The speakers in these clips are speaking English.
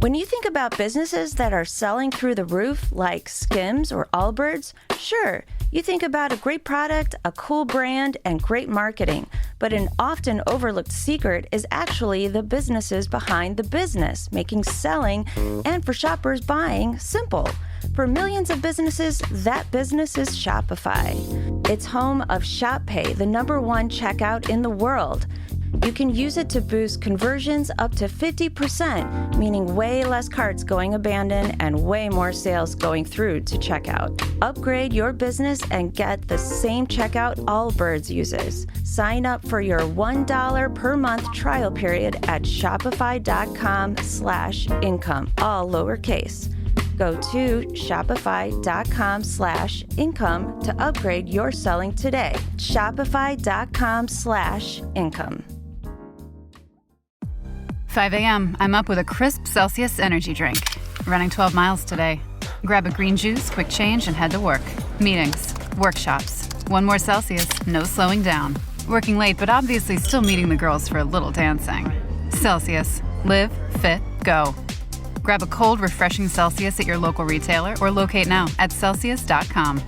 When you think about businesses that are selling through the roof, like Skims or Allbirds, sure, you think about a great product, a cool brand, and great marketing. But an often overlooked secret is actually the businesses behind the business, making selling and for shoppers buying simple. For millions of businesses, that business is Shopify. It's home of Shop Pay, the #1 checkout in the world. You can use it to boost conversions up to 50%, meaning way less carts going abandoned and way more sales going through to checkout. Upgrade your business and get the same checkout Allbirds uses. Sign up for your $1 per month trial period at shopify.com/income, all lowercase. Go to shopify.com/income to upgrade your selling today. Shopify.com/income. 5 a.m. I'm up with a crisp Celsius energy drink. Running 12 miles today. Grab a green juice, quick change, and head to work. Meetings, workshops. One more Celsius, no slowing down. Working late, but obviously still meeting the girls for a little dancing. Celsius. Live, fit, go. Grab a cold, refreshing Celsius at your local retailer or locate now at Celsius.com.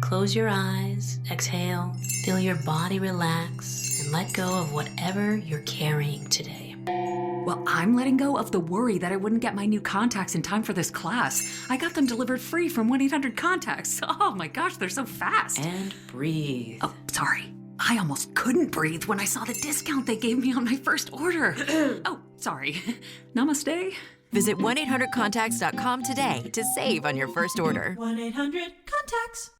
Close your eyes, exhale, feel your body relax, and let go of whatever you're carrying today. Well, I'm letting go of the worry that I wouldn't get my new contacts in time for this class. I got them delivered free from 1-800-CONTACTS. Oh my gosh, they're so fast. And breathe. Oh, sorry. I almost couldn't breathe when I saw the discount they gave me on my first order. Oh, sorry. Namaste. Visit 1-800-CONTACTS.com today to save on your first order. 1-800-CONTACTS.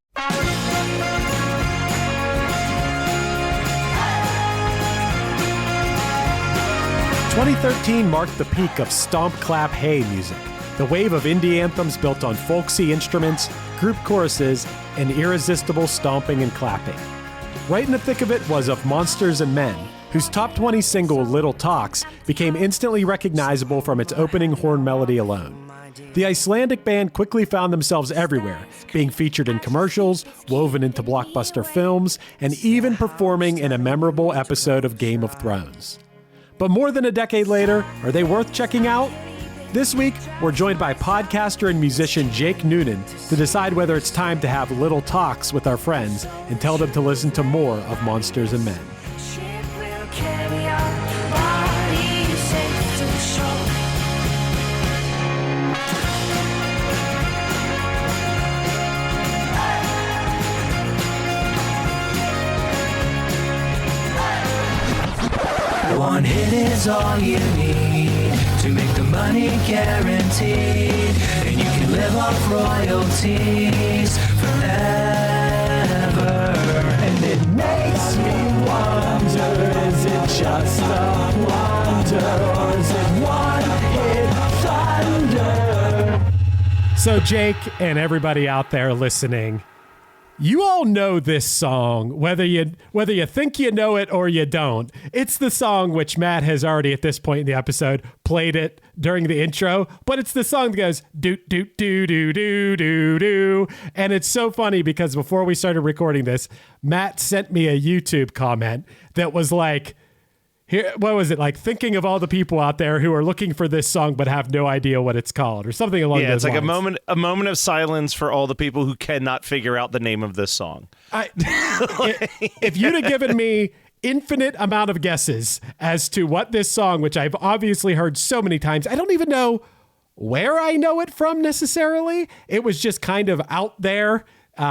2013 marked the peak of Stomp Clap Hey music, the wave of indie anthems built on folksy instruments, group choruses, and irresistible stomping and clapping. Right in the thick of it was Of Monsters and Men, whose top 20 single Little Talks became instantly recognizable from its opening horn melody alone. The Icelandic band quickly found themselves everywhere, being featured in commercials, woven into blockbuster films, and even performing in a memorable episode of Game of Thrones. But more than a decade later, are they worth checking out? This week, we're joined by podcaster and musician Jake Noonan to decide whether it's time to have little talks with our friends and tell them to listen to more of Monsters and Men. One hit is all you need to make the money guaranteed, and you can live off royalties forever. And it makes me wonder, is it just a wonder, or is it one hit thunder? So Jake and everybody out there listening, you all know this song, whether you think you know it or you don't. It's the song which Matt has already, at this point in the episode, played it during the intro, but it's the song that goes doot doot doo doo doo doo doo. And it's so funny because before we started recording this, Matt sent me a YouTube comment that was like, here, what was it, like thinking of all the people out there who are looking for this song but have no idea what it's called, or something along those lines. Yeah, it's like a moment of silence for all the people who cannot figure out the name of this song. If you'd have given me infinite amount of guesses as to what this song, which I've obviously heard so many times, I don't even know where I know it from necessarily. It was just kind of out there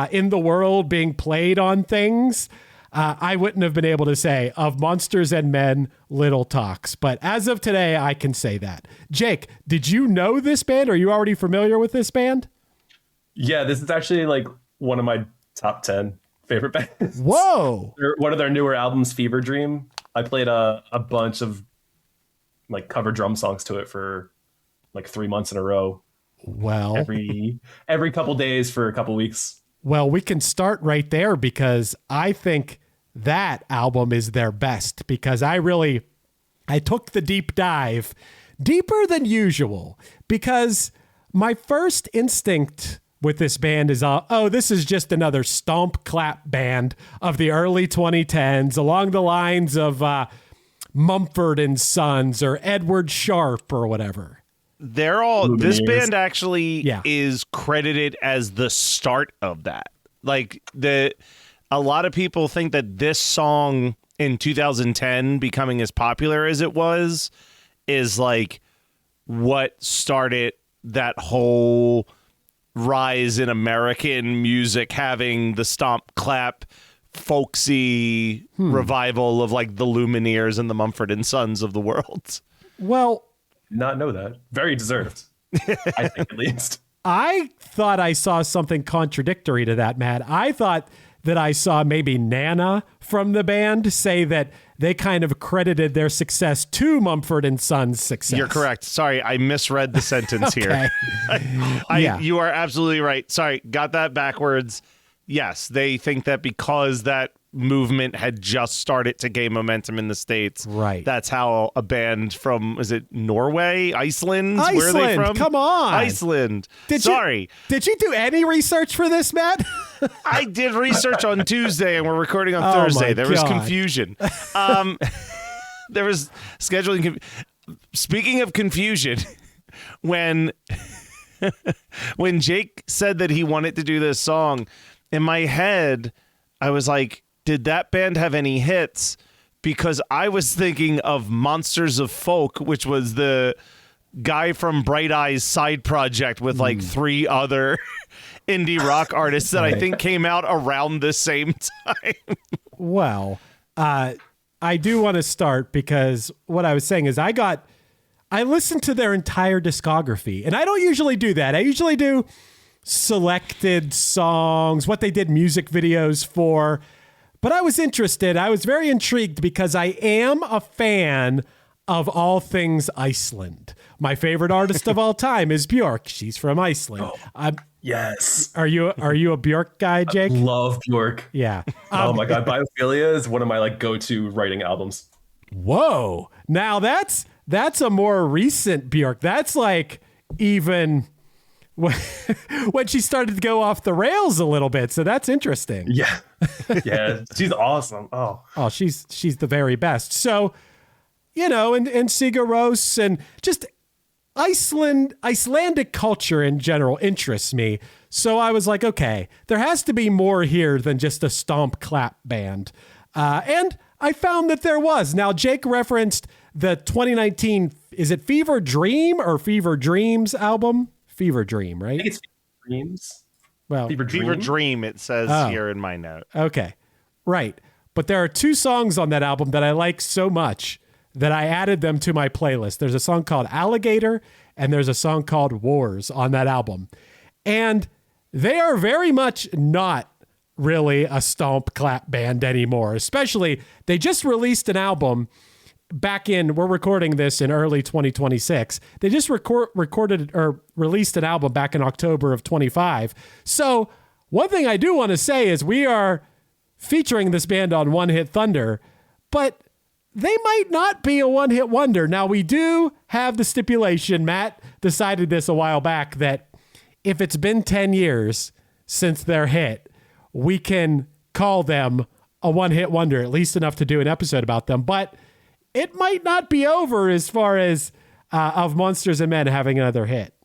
in the world being played on things. I wouldn't have been able to say Of Monsters and Men, Little Talks. But as of today, I can say that. Jake, did you know this band? Are you already familiar with this band? Yeah, this is actually like one of my top 10 favorite bands. Whoa. One of their newer albums, Fever Dream. I played a bunch of like cover drum songs to it for like 3 months in a row. Well, every couple days for a couple weeks. Well, we can start right there because I think that album is their best, because I took the deep dive, deeper than usual, because my first instinct with this band is, this is just another stomp clap band of the early 2010s, along the lines of Mumford and Sons or Edward Sharpe or whatever. They're all, this Lumineers. band actually is credited as the start of that. Like a lot of people think that this song in 2010 becoming as popular as it was is like what started that whole rise in American music, having the stomp clap folksy revival of like the Lumineers and the Mumford and Sons of the world. Well, Not know that. Very deserved. I think at least. I thought I saw something contradictory to that, Matt. I thought that I saw maybe Nana from the band say that they kind of credited their success to Mumford and Sons' success. You're correct. Sorry, I misread the sentence here. Yeah. You are absolutely right. Sorry, got that backwards. Yes, they think that because that movement had just started to gain momentum in the States. Right. That's how a band from, is it Norway? Iceland? Where are they from? Come on. Iceland. Did you do any research for this, Matt? I did research on Tuesday and we're recording on Oh, Thursday. my There was God. confusion. There was scheduling. Speaking of confusion, when Jake said that he wanted to do this song, in my head, I was like, did that band have any hits? Because I was thinking of Monsters of Folk, which was the guy from Bright Eyes side project with like 3 other indie rock artists that I think came out around the same time. Well, I do want to start because what I was saying is I listened to their entire discography, and I don't usually do that. I usually do selected songs, what they did music videos for. But I was interested. I was very intrigued because I am a fan of all things Iceland. My favorite artist of all time is Björk. She's from Iceland. Yes. Are you a Björk guy, Jake? I love Bjork. Yeah. Oh my God. Biophilia is one of my like go-to writing albums. Whoa. Now that's a more recent Björk. That's like even when she started to go off the rails a little bit. So that's interesting. Yeah. Yeah. She's awesome. Oh, she's the very best. So, and Sigur Rós and just Icelandic culture in general interests me. So I was like, okay, there has to be more here than just a stomp clap band. And I found that there was. Now, Jake referenced the 2019, is it Fever Dream or Fever Dreams album? Fever Dream, right? I think it's Fever Dreams. Well, Fever Dream, it says here in my note. Okay. Right. But there are 2 songs on that album that I like so much that I added them to my playlist. There's a song called Alligator and there's a song called Wars on that album. And they are very much not really a stomp clap band anymore. Especially, they just released an album we're recording this in early 2026. They just recorded or released an album back in October of 25. So one thing I do want to say is we are featuring this band on One Hit Thunder, but they might not be a one-hit wonder. Now, we do have the stipulation, Matt decided this a while back, that if it's been 10 years since their hit, we can call them a one-hit wonder, at least enough to do an episode about them. But it might not be over as far as of Monsters and Men having another hit.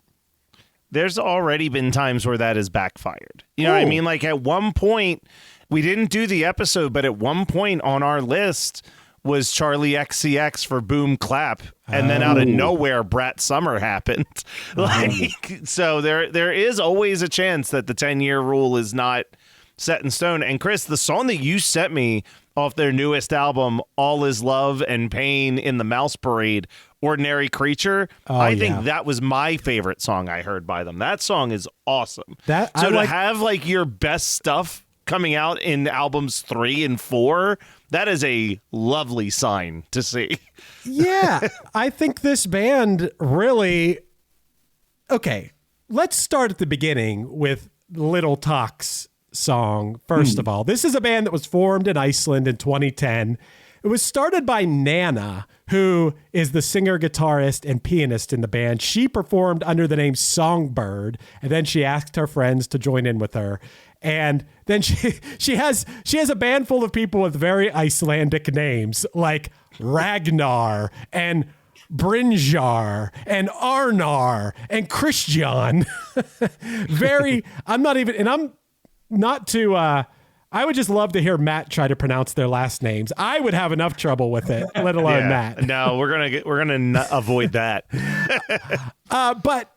There's already been times where that has backfired. You know what I mean? Like at one point, we didn't do the episode, but at one point on our list was Charlie XCX for Boom Clap. And then out of nowhere, Brat Summer happened. So there is always a chance that the 10-year rule is not set in stone. And Chris, the song that you sent me off their newest album, All Is Love and Pain in the Mouse Parade, Ordinary Creature, I think that was my favorite song I heard by them. That song is awesome. To have like your best stuff coming out in albums 3 and 4, that is a lovely sign to see. Yeah, I think this band really... Okay, let's start at the beginning with Little Talks song. First of all, this is a band that was formed in Iceland in 2010. It was started by Nana, who is the singer, guitarist, and pianist in the band. She performed under the name Songbird, and then she asked her friends to join in with her. And then she has a band full of people with very Icelandic names like Ragnar and Brynjar and Arnar and Christian. I would just love to hear Matt try to pronounce their last names. I would have enough trouble with it, let alone Matt. No, we're gonna avoid that. But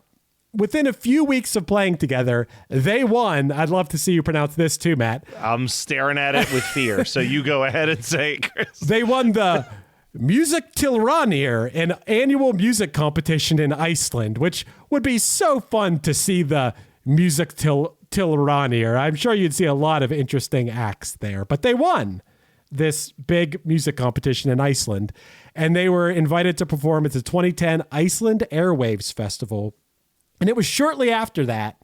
within a few weeks of playing together, they won. I'd love to see you pronounce this too, Matt. I'm staring at it with fear. So you go ahead and say it, Chris. They won the Music Tilranir, an annual music competition in Iceland, which would be so fun to see the Music Tilranir. I'm sure you'd see a lot of interesting acts there, but they won this big music competition in Iceland, and they were invited to perform at the 2010 Iceland Airwaves Festival. And it was shortly after that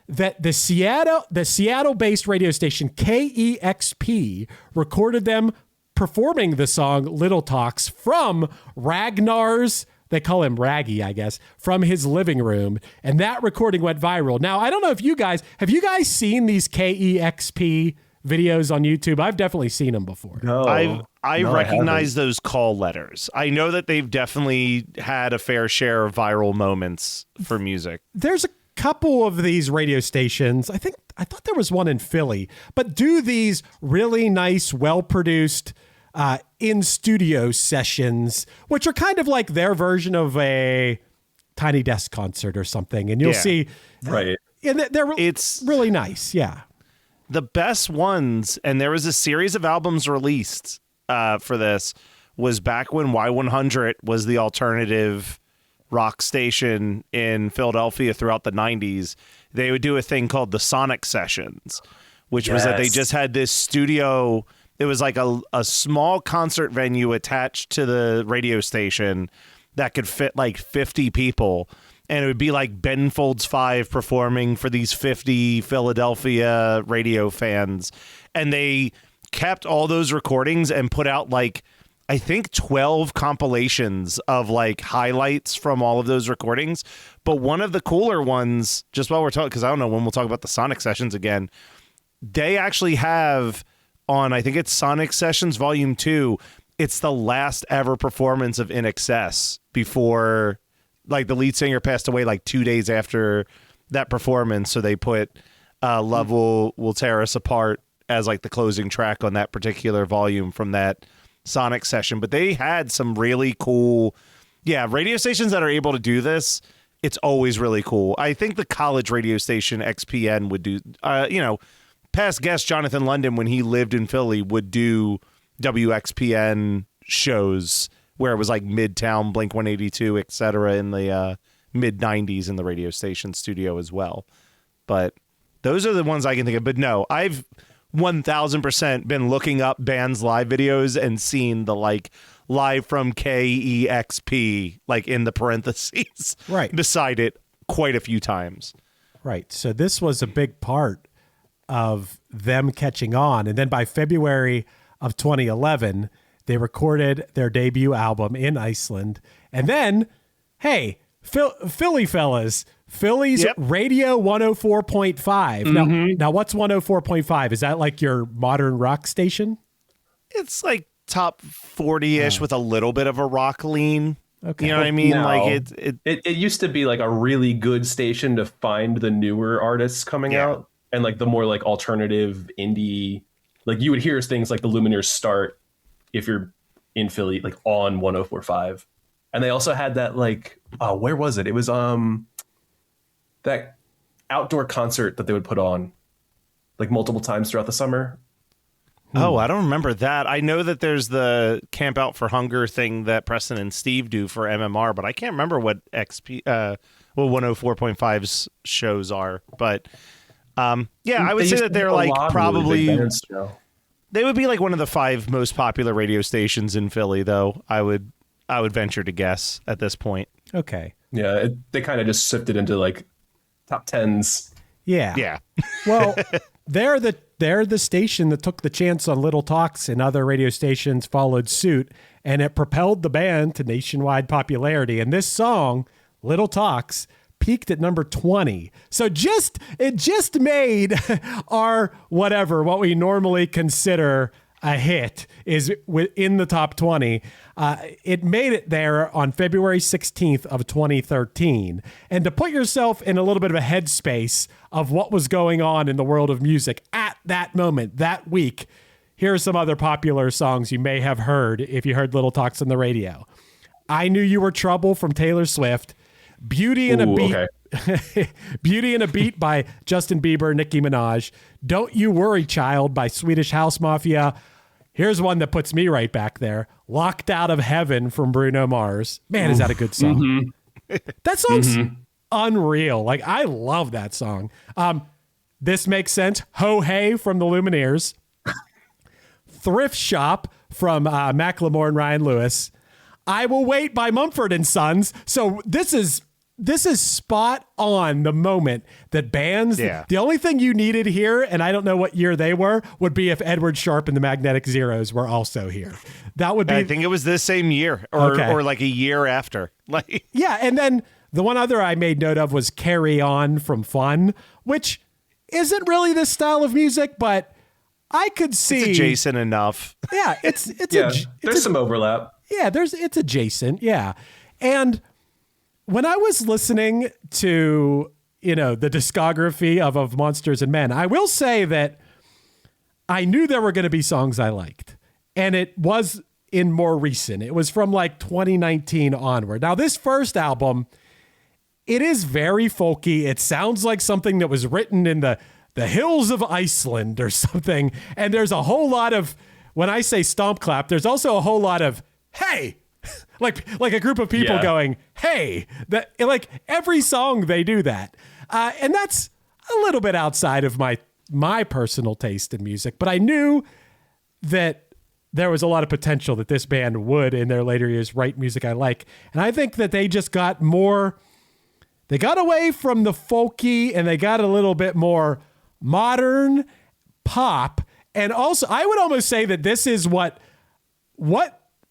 the Seattle-based radio station KEXP recorded them performing the song Little Talks from Ragnar's, they call him Raggy, I guess, from his living room. And that recording went viral. Now, I don't know if have you guys seen these KEXP videos on YouTube? I've definitely seen them before. No, I recognize those call letters. I know that they've definitely had a fair share of viral moments for music. There's a couple of these radio stations. I thought there was one in Philly, but do these really nice, well-produced in-studio sessions, which are kind of like their version of a Tiny Desk concert or something. And you'll see, right? And it's really nice. Yeah. The best ones, and there was a series of albums released for this, was back when Y100 was the alternative rock station in Philadelphia throughout the 90s. They would do a thing called the Sonic Sessions, which was that they just had this studio. It was like a small concert venue attached to the radio station that could fit like 50 people. And it would be like Ben Folds 5 performing for these 50 Philadelphia radio fans. And they kept all those recordings and put out like, I think 12 compilations of like highlights from all of those recordings. But one of the cooler ones, just while we're talking, because I don't know when we'll talk about the Sonic Sessions again, they actually have on, I think it's Sonic Sessions Volume 2, it's the last ever performance of In Excess before, like, the lead singer passed away like 2 days after that performance. So they put Love Will Tear Us Apart as like the closing track on that particular volume from that Sonic session. But they had some really cool, radio stations that are able to do this. It's always really cool. I think the college radio station XPN would do, past guest Jonathan London, when he lived in Philly, would do WXPN shows where it was like Midtown, Blink 182, et cetera, in the mid 90s in the radio station studio as well. But those are the ones I can think of. But no, I've 1000% been looking up bands' live videos and seen the like live from KEXP, like in the parentheses, right beside it quite a few times. Right. So this was a big part of them catching on. And then by February of 2011, they recorded their debut album in Iceland. And then, hey, Philly fellas, Philly's Radio 104.5. Now, what's 104.5? Is that like your modern rock station? It's like top 40-ish with a little bit of a rock lean. Okay. You know what I mean? No. Like it used to be like a really good station to find the newer artists coming out, and like the more like alternative indie, like you would hear things like the Lumineers start if you're in Philly, like on 104.5. And they also had that like, where was it? It was that outdoor concert that they would put on like multiple times throughout the summer. Oh, I don't remember that. I know that there's the Camp Out for Hunger thing that Preston and Steve do for MMR, but I can't remember what 104.5's shows are. But I would say that they're like probably they would be like one of the 5 most popular radio stations in Philly, though. I would venture to guess at this point. Okay. Yeah, they kind of just sifted into like top 10s. Yeah. Well, they're the station that took the chance on Little Talks, and other radio stations followed suit, and it propelled the band to nationwide popularity. And this song, Little Talks, peaked at number 20. So it just made our what we normally consider a hit is within the top 20. It made it there on February 16th of 2013. And to put yourself in a little bit of a headspace of what was going on in the world of music at that moment, that week, here are some other popular songs you may have heard if you heard Little Talks on the radio. I Knew You Were Trouble from Taylor Swift. Beauty and a Beat. Okay. Beauty and a Beat by Justin Bieber, Nicki Minaj. Don't You Worry Child by Swedish House Mafia. Here's one that puts me right back there. Locked Out of Heaven from Bruno Mars. Man, is that a good song? That song's unreal. Like, I love that song. This Makes Sense. Ho Hey from the Lumineers. Thrift Shop from Macklemore and Ryan Lewis. I Will Wait by Mumford and Sons. So this is spot on the moment that bands, the only thing you needed here, and I don't know what year they were, would be if Edward Sharpe and the Magnetic Zeros were also here. That would be. I think it was this same year or like a year after. Like, yeah. And then the one other I made note of was Carry On from Fun, which isn't really this style of music, but I could see. It's adjacent enough. Yeah. There's some overlap. Yeah. It's adjacent. Yeah. And when I was listening to, the discography of Monsters and Men, I will say that I knew there were going to be songs I liked. And it was in more recent. It was from like 2019 onward. Now, this first album, it is very folky. It sounds like something that was written in the hills of Iceland or something. And there's a whole lot of, when I say stomp clap, there's also a whole lot of, hey, like a group of people going, hey, that, like every song they do that. And that's a little bit outside of my personal taste in music, but I knew that there was a lot of potential that this band would in their later years write music I like. And I think that they just got they got away from the folky and they got a little bit more modern pop. And also I would almost say that this is what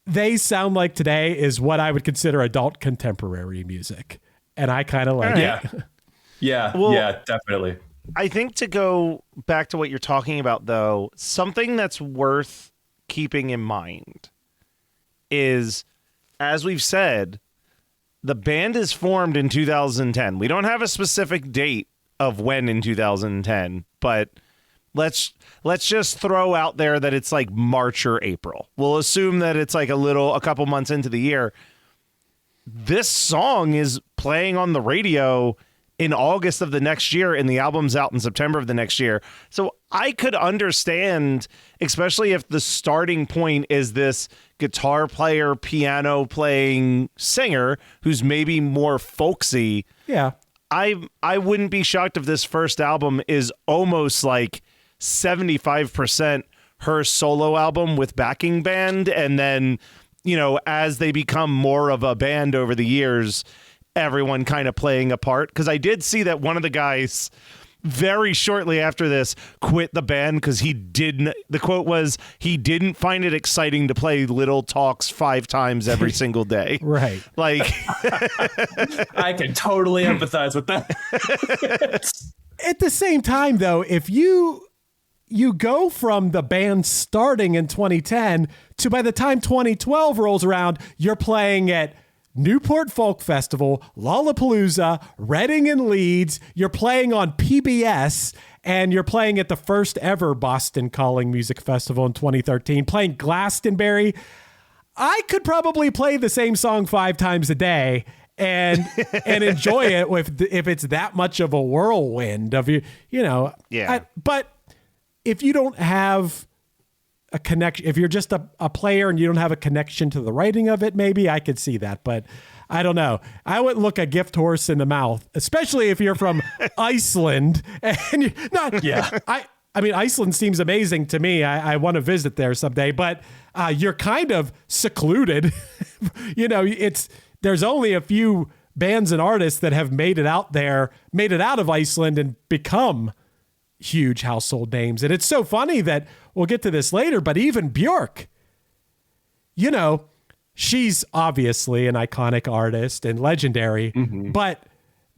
they sound like today is what I would consider adult contemporary music. And I kind of like it. Yeah, definitely. I think to go back to what you're talking about, though, something that's worth keeping in mind is, as we've said, the band is formed in 2010. We don't have a specific date of when in 2010, but let's just throw out there that it's like March or April. We'll assume that it's like a couple months into the year. This song is playing on the radio in August of the next year, and the album's out in September of the next year. So I could understand, especially if the starting point is this guitar player, piano playing singer who's maybe more folksy. Yeah. I wouldn't be shocked if this first album is almost like 75% her solo album with backing band, and then, as they become more of a band over the years, everyone kind of playing a part. Because I did see that one of the guys very shortly after this quit the band because the quote was, he didn't find it exciting to play Little Talks 5 times every single day. Right. Like, I can totally empathize with that. At the same time, though, if you go from the band starting in 2010 to by the time 2012 rolls around, you're playing at Newport Folk Festival, Lollapalooza, Reading and Leeds. You're playing on PBS, and you're playing at the first ever Boston Calling Music Festival in 2013, playing Glastonbury. I could probably play the same song 5 times a day and enjoy it if it's that much of a whirlwind of Yeah. But if you don't have a connection, if you're just a player and you don't have a connection to the writing of it, maybe I could see that, but I don't know. I wouldn't look a gift horse in the mouth, especially if you're from Iceland and you're not. Yeah. I mean, Iceland seems amazing to me. I want to visit there someday, but you're kind of secluded. There's only a few bands and artists that have made it out of Iceland and become huge household names. And it's so funny that we'll get to this later, but even Björk, she's obviously an iconic artist and legendary, but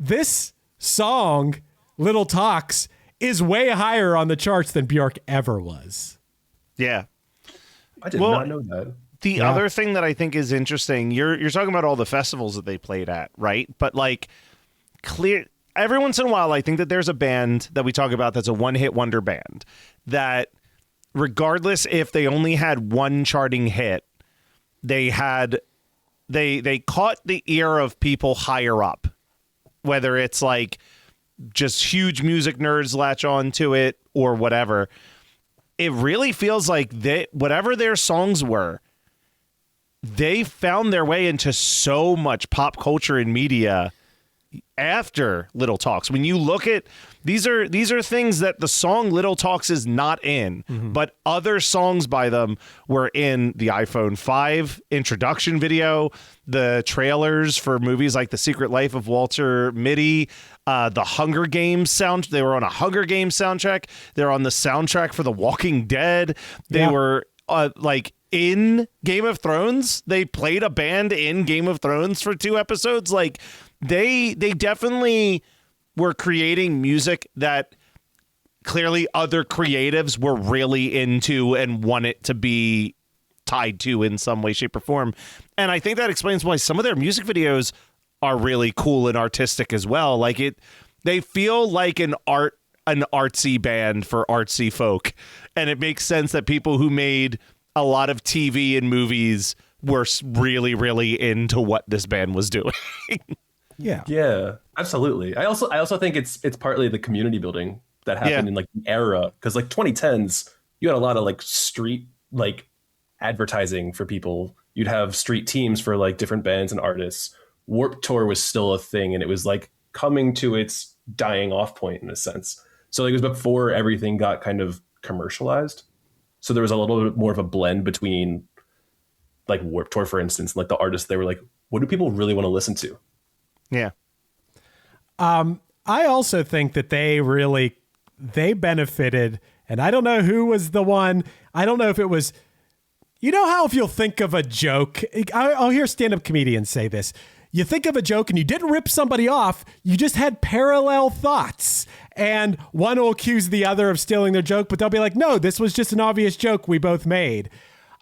this song, Little Talks, is way higher on the charts than Bjork ever was. Yeah. I did not know that. The other thing that I think is interesting, you're talking about all the festivals that they played at, right? But like every once in a while, I think that there's a band that we talk about that's a one-hit wonder band that regardless if they only had one charting hit, they caught the ear of people higher up, whether it's like just huge music nerds latch on to it or whatever. It really feels like whatever their songs were, they found their way into so much pop culture and media after Little Talks. When you look at these are things that the song Little Talks is not in, but other songs by them were in the iPhone 5 introduction video, the trailers for movies like The Secret Life of Walter Mitty, the Hunger Games they were on a Hunger Games soundtrack. They're on the soundtrack for The Walking Dead. They were like in Game of Thrones. They played a band in Game of Thrones for 2 episodes. Like they definitely were creating music that clearly other creatives were really into and want it to be tied to in some way, shape, or form. And I think that explains why some of their music videos are really cool and artistic as well. Like they feel like an artsy band for artsy folk. And it makes sense that people who made a lot of TV and movies were really, really into what this band was doing. Yeah, absolutely. I also think it's partly the community building that happened in like the era, because like 2010s, you had a lot of like street like advertising for people. You'd have street teams for like different bands and artists. Warped Tour was still a thing, and it was like coming to its dying off point in a sense. So like it was before everything got kind of commercialized. So there was a little bit more of a blend between like Warped Tour, for instance, and like the artists. They were like, what do people really want to listen to? Yeah. I also think that they benefited, and I don't know who was the one. I don't know if it was, you know how if you'll think of a joke, I'll hear stand-up comedians say this. You think of a joke and you didn't rip somebody off. You just had parallel thoughts, and one will accuse the other of stealing their joke, but they'll be like, no, this was just an obvious joke we both made.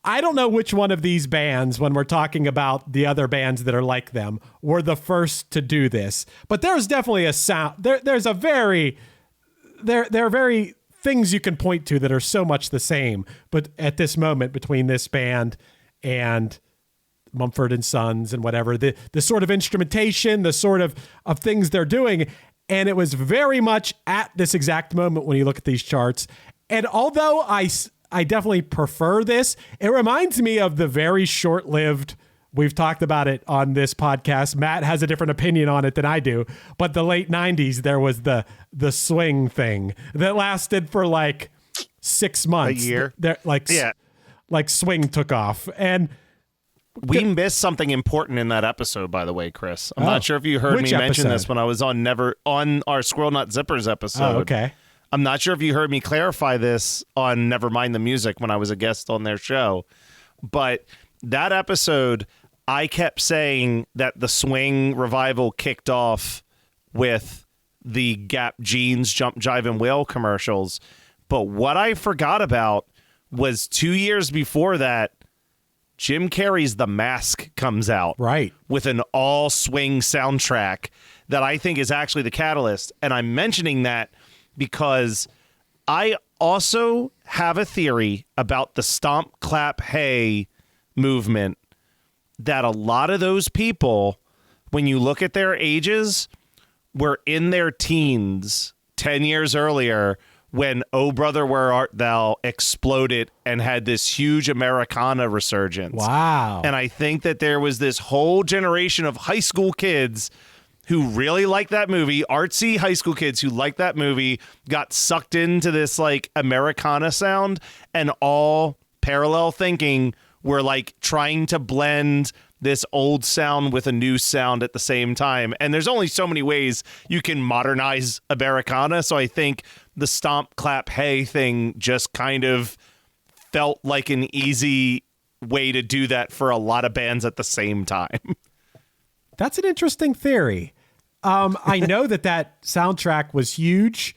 I don't know which one of these bands, when we're talking about the other bands that are like them, were the first to do this. But there's definitely a sound. There are very things you can point to that are so much the same. But at this moment, between this band and Mumford & Sons and whatever, the sort of instrumentation, the sort of things they're doing. And it was very much at this exact moment when you look at these charts. And although I definitely prefer this, it reminds me of the very short-lived, we've talked about it on this podcast. Matt has a different opinion on it than I do, but the late 90s, there was the swing thing that lasted for like 6 months. A year? Like swing took off. And we missed something important in that episode, by the way, Chris. I'm not sure if you heard me mention this when I was on our Squirrel Nut Zippers episode. Oh, okay. I'm not sure if you heard me clarify this on Never Mind the Music when I was a guest on their show, but that episode, I kept saying that the swing revival kicked off with the Gap Jeans Jump, Jive, and Wail commercials. But what I forgot about was 2 years before that, Jim Carrey's The Mask comes out. Right. With an all swing soundtrack that I think is actually the catalyst. And I'm mentioning that because I also have a theory about the Stomp Clap Hey movement, that a lot of those people, when you look at their ages, were in their teens 10 years earlier when Oh Brother Where Art Thou exploded and had this huge Americana resurgence. Wow. And I think that there was this whole generation of high school kids who really liked that movie, artsy high school kids who liked that movie, got sucked into this like Americana sound, and all parallel thinking were like trying to blend this old sound with a new sound at the same time. And there's only so many ways you can modernize Americana. So I think the Stomp Clap Hey thing just kind of felt like an easy way to do that for a lot of bands at the same time. That's an interesting theory. I know that soundtrack was huge.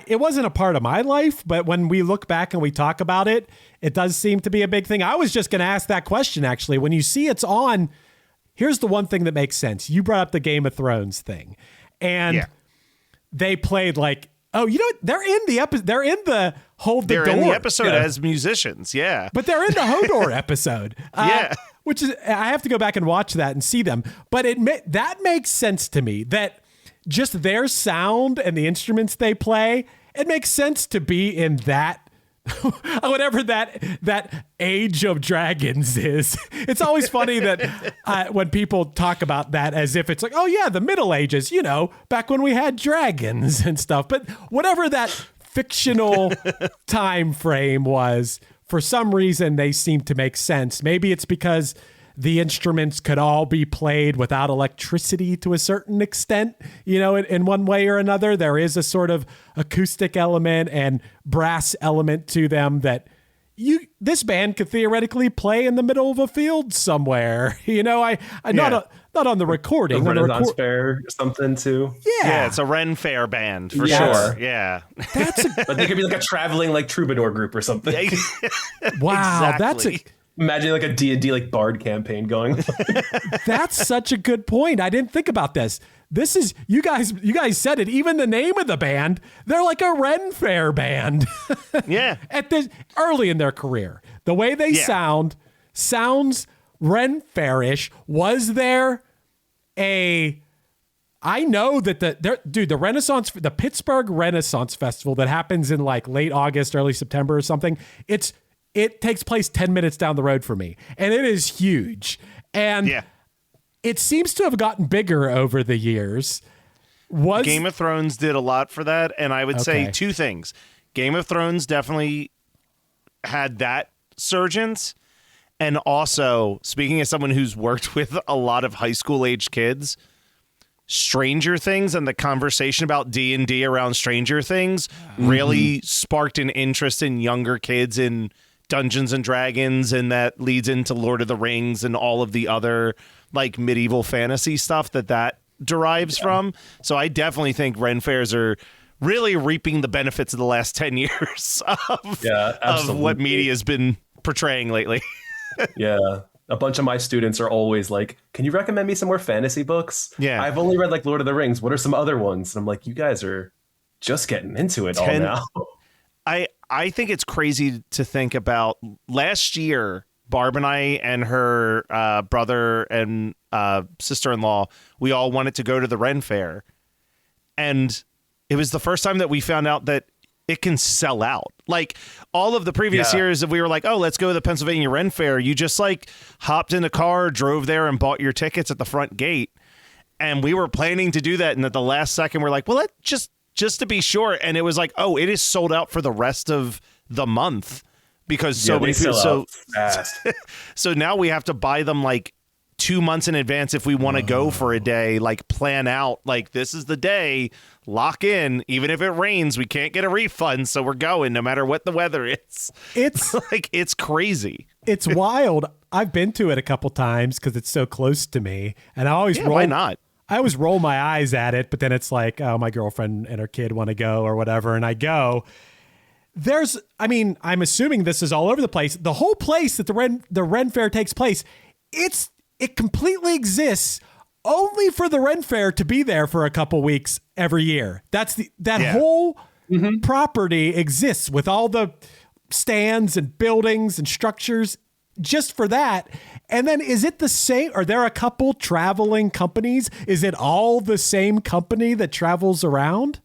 It wasn't a part of my life, but when we look back and we talk about it, it does seem to be a big thing. I was just going to ask that question, actually. When you see it's on, here's the one thing that makes sense. You brought up the Game of Thrones thing, and they played like, oh, you know what? They're in the episode. They're in the Hold the Door. They're in the episode as musicians, yeah. But they're in the Hodor episode. Which is, I have to go back and watch that and see them. But that makes sense to me, that just their sound and the instruments they play, it makes sense to be in that, whatever that Age of Dragons is. It's always funny that when people talk about that as if it's like, oh yeah, the Middle Ages, you know, back when we had dragons and stuff. But whatever that fictional time frame was, for some reason they seem to make sense. Maybe it's because the instruments could all be played without electricity to a certain extent, you know, in one way or another. There is a sort of acoustic element and brass element to them that this band could theoretically play in the middle of a field somewhere. You know, not on the recording. The Renaissance Fair or something too. Yeah, it's a Ren Fair band for sure. Yeah. But they could be like a traveling like troubadour group or something. Wow, exactly. Imagine like a D&D like bard campaign going. That's such a good point. I didn't think about this. This is, you guys said it. Even the name of the band, they're like a Ren Fair band. Yeah. At this early in their career, the way they sounds Ren Fair-ish. Was there I know that the Pittsburgh Renaissance Festival that happens in like late August, early September or something. It takes place 10 minutes down the road for me, and it is huge. And it seems to have gotten bigger over the years. Game of Thrones did a lot for that, and I would say two things. Game of Thrones definitely had that surgence, and also, speaking as someone who's worked with a lot of high school age kids, Stranger Things and the conversation about D&D around Stranger Things really sparked an interest in younger kids in Dungeons and Dragons, and that leads into Lord of the Rings and all of the other like medieval fantasy stuff that derives from. So I definitely think Ren Fairs are really reaping the benefits of the last 10 years of what media has been portraying lately. A bunch of my students are always like, can you recommend me some more fantasy books? Yeah. I've only read like Lord of the Rings. What are some other ones? And I'm like, you guys are just getting into it all now. I think it's crazy to think about. Last year, Barb and I and her brother and sister-in-law, we all wanted to go to the Ren Fair. And it was the first time that we found out that it can sell out. Like all of the previous years that we were like, oh, let's go to the Pennsylvania Ren Fair. You just like hopped in a car, drove there and bought your tickets at the front gate. And we were planning to do that. And at the last second, we're like, well, let's just to be sure. And it was like, oh, it is sold out for the rest of the month because so many people. So fast. So now we have to buy them like 2 months in advance if we want to go for a day, like plan out, like this is the day, lock in. Even if it rains, we can't get a refund. So we're going no matter what the weather is. It's like, it's crazy. It's wild. I've been to it a couple times because it's so close to me. And I always why not? I always roll my eyes at it, but then it's like, oh, my girlfriend and her kid want to go or whatever. And I go. I'm assuming this is all over the place. The whole place that the Ren Fair takes place, it completely exists only for the Ren Fair to be there for a couple weeks every year. Whole property exists with all the stands and buildings and structures just for that. And then is it the same? Are there a couple traveling companies? Is it all the same company that travels around?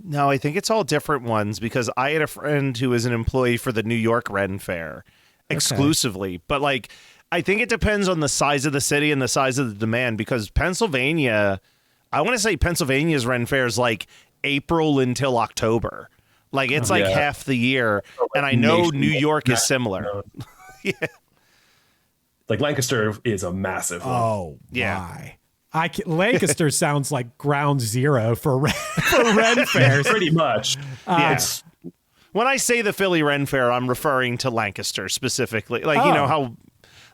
No, I think it's all different ones because I had a friend who was an employee for the New York Ren Fair exclusively. But like, I think it depends on the size of the city and the size of the demand because Pennsylvania, I want to say Pennsylvania's Ren Fair is like April until October. Like it's like half the year. And I know New York is similar. Like Lancaster is a massive one. Oh, yeah. Lancaster sounds like ground zero for Ren Fairs. Pretty much. When I say the Philly Ren Fair, I'm referring to Lancaster specifically. Like, you know how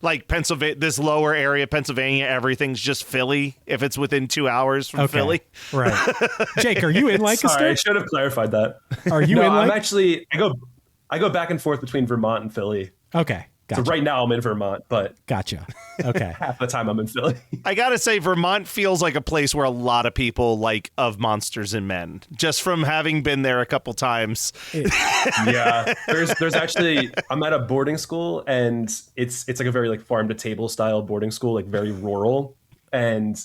like Pennsylvania, this lower area, Pennsylvania, everything's just Philly if it's within 2 hours from Philly. Right. Jake, are you in Lancaster? Sorry, I should have clarified that. Are you in? I'm actually. I go back and forth between Vermont and Philly. Okay. Gotcha. So right now I'm in Vermont, but gotcha. Okay. half the time I'm in Philly. I gotta say, Vermont feels like a place where a lot of people like of Monsters and Men, just from having been there a couple times. Yeah, there's actually, I'm at a boarding school, and it's like a very like farm to table style boarding school, like very rural, and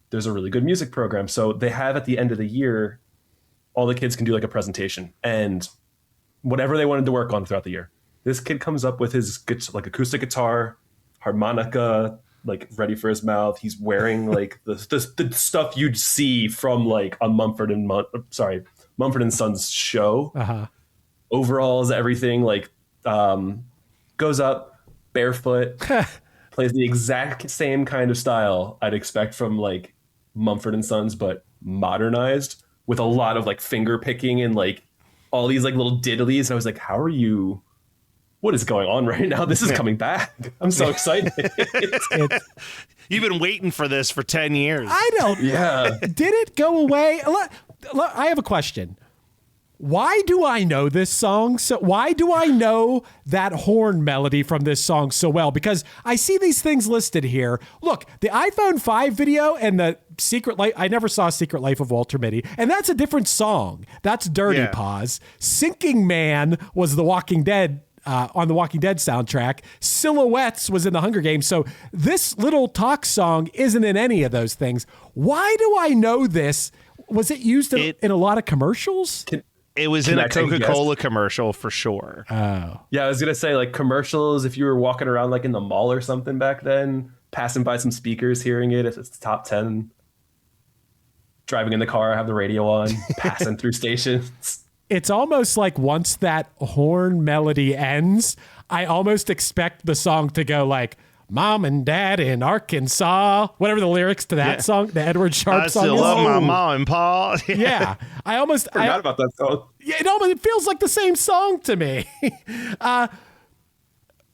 there's a really good music program. So they have at the end of the year, all the kids can do like a presentation and whatever they wanted to work on throughout the year. This kid comes up with his like acoustic guitar, harmonica, like ready for his mouth. He's wearing like the stuff you'd see from like a Mumford and Sons show. Overalls, everything, like goes up barefoot, plays the exact same kind of style I'd expect from like Mumford and Sons, but modernized with a lot of like finger picking and like all these like little diddlies. And I was like, how are you? What is going on right now? This is coming back. I'm so excited. You've been waiting for this for 10 years. I don't. Yeah. Did it go away? I have a question. Why do I know this song? So why do I know that horn melody from this song so well? Because I see these things listed here. Look, the iPhone 5 video and the Secret Life. I never saw Secret Life of Walter Mitty, and that's a different song. That's Dirty Paws. Sinking Man was The Walking Dead. On the Walking Dead soundtrack. Silhouettes was in the Hunger Games. So this little talk song isn't in any of those things. Why do I know this? Was it used in a lot of commercials? It was in a Coca-Cola commercial for sure. Oh. Yeah, I was going to say like commercials, if you were walking around like in the mall or something back then, passing by some speakers, hearing it, if it's top 10, driving in the car, have the radio on, passing through stations. It's almost like once that horn melody ends, I almost expect the song to go like, Mom and Dad in Arkansas, whatever the lyrics to that song, the Edward Sharpe song. I still love my mom and pa. Yeah. I forgot about that song. Yeah, it feels like the same song to me. But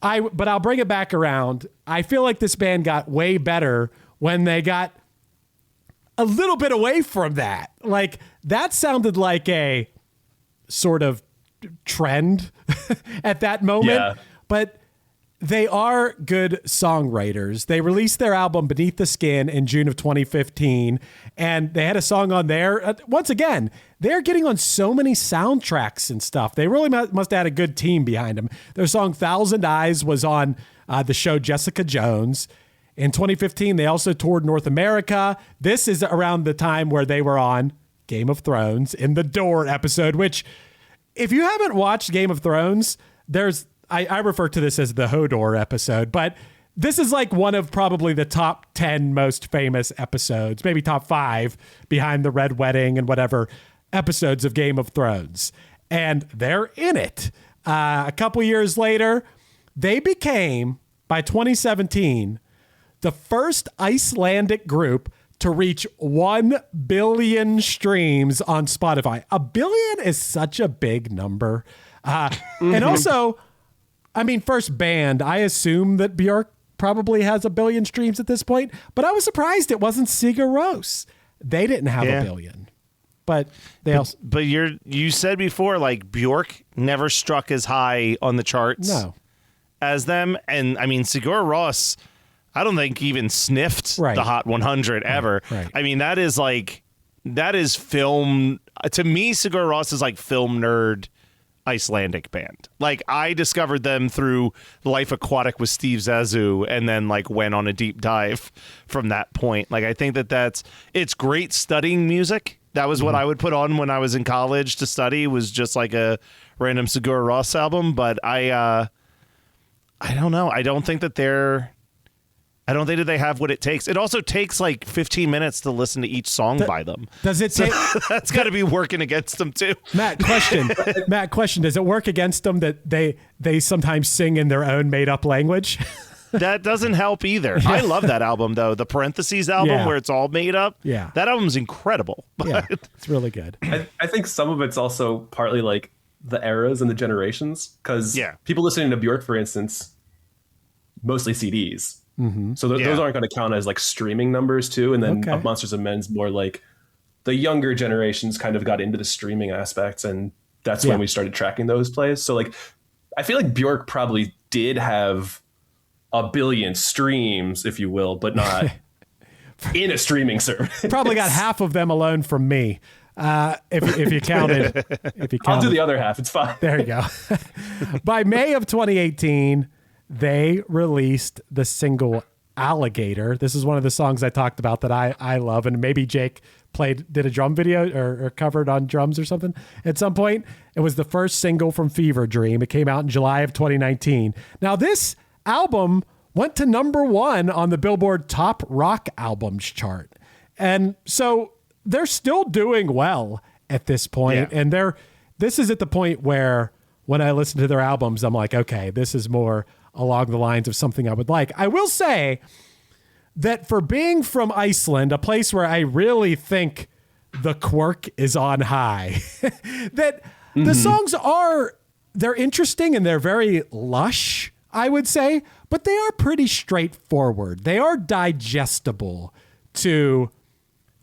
I'll bring it back around. I feel like this band got way better when they got a little bit away from that. Like that sounded like a sort of trend at that moment. Yeah. But they are good songwriters. They released their album Beneath the Skin in June of 2015, and they had a song on there. Once again, they're getting on so many soundtracks and stuff. They really must have had a good team behind them. Their song Thousand Eyes was on the show Jessica Jones. In 2015, they also toured North America. This is around the time where they were on Game of Thrones in the Door episode, which if you haven't watched Game of Thrones, I refer to this as the Hodor episode, but this is like one of probably the top 10 most famous episodes, maybe top 5 behind the Red Wedding and whatever episodes of Game of Thrones. And they're in it. A couple years later, they became, by 2017, the first Icelandic group to reach 1 billion streams on Spotify. 1 billion is such a big number. And also, I mean, first band, I assume that Björk probably has 1 billion streams at this point, but I was surprised it wasn't Sigur Rós. They didn't have 1 billion. But also. But you said before, like, Björk never struck as high on the charts as them. And I mean, Sigur Rós, I don't think even sniffed the Hot 100 ever. Right. I mean, that is film. To me, Sigur Rós is like film nerd Icelandic band. Like, I discovered them through Life Aquatic with Steve Zissou and then like went on a deep dive from that point. Like, I think it's great studying music. That was what I would put on when I was in college to study, was just like a random Sigur Rós album. But I don't know. I don't think that they have what it takes. It also takes like 15 minutes to listen to each song by them. Does it take? That's got to be working against them too. Matt, question. Does it work against them that they sometimes sing in their own made up language? That doesn't help either. I love that album though. The Parentheses album where it's all made up. Yeah. That album's incredible. Yeah, it's really good. I think some of it's also partly like the eras and the generations, because people listening to Björk, for instance, mostly CDs. So those aren't going to count as like streaming numbers too. And then Monsters of Men's more like the younger generations kind of got into the streaming aspects, and that's when we started tracking those plays. So like, I feel like Björk probably did have a billion streams, if you will, but not in a streaming service. Probably got half of them alone from me. If you counted, I'll do the other half. It's fine. There you go. By May of 2018, they released the single Alligator. This is one of the songs I talked about that I love. And maybe Jake did a drum video or covered on drums or something at some point. It was the first single from Fever Dream. It came out in July of 2019. Now this album went to #1 on the Billboard Top Rock Albums chart. And so they're still doing well at this point. And this is at the point where when I listen to their albums, I'm like, okay, this is more along the lines of something I would like. I will say that for being from Iceland, a place where I really think the quirk is on high, that the songs they're interesting and they're very lush, I would say, but they are pretty straightforward. They are digestible to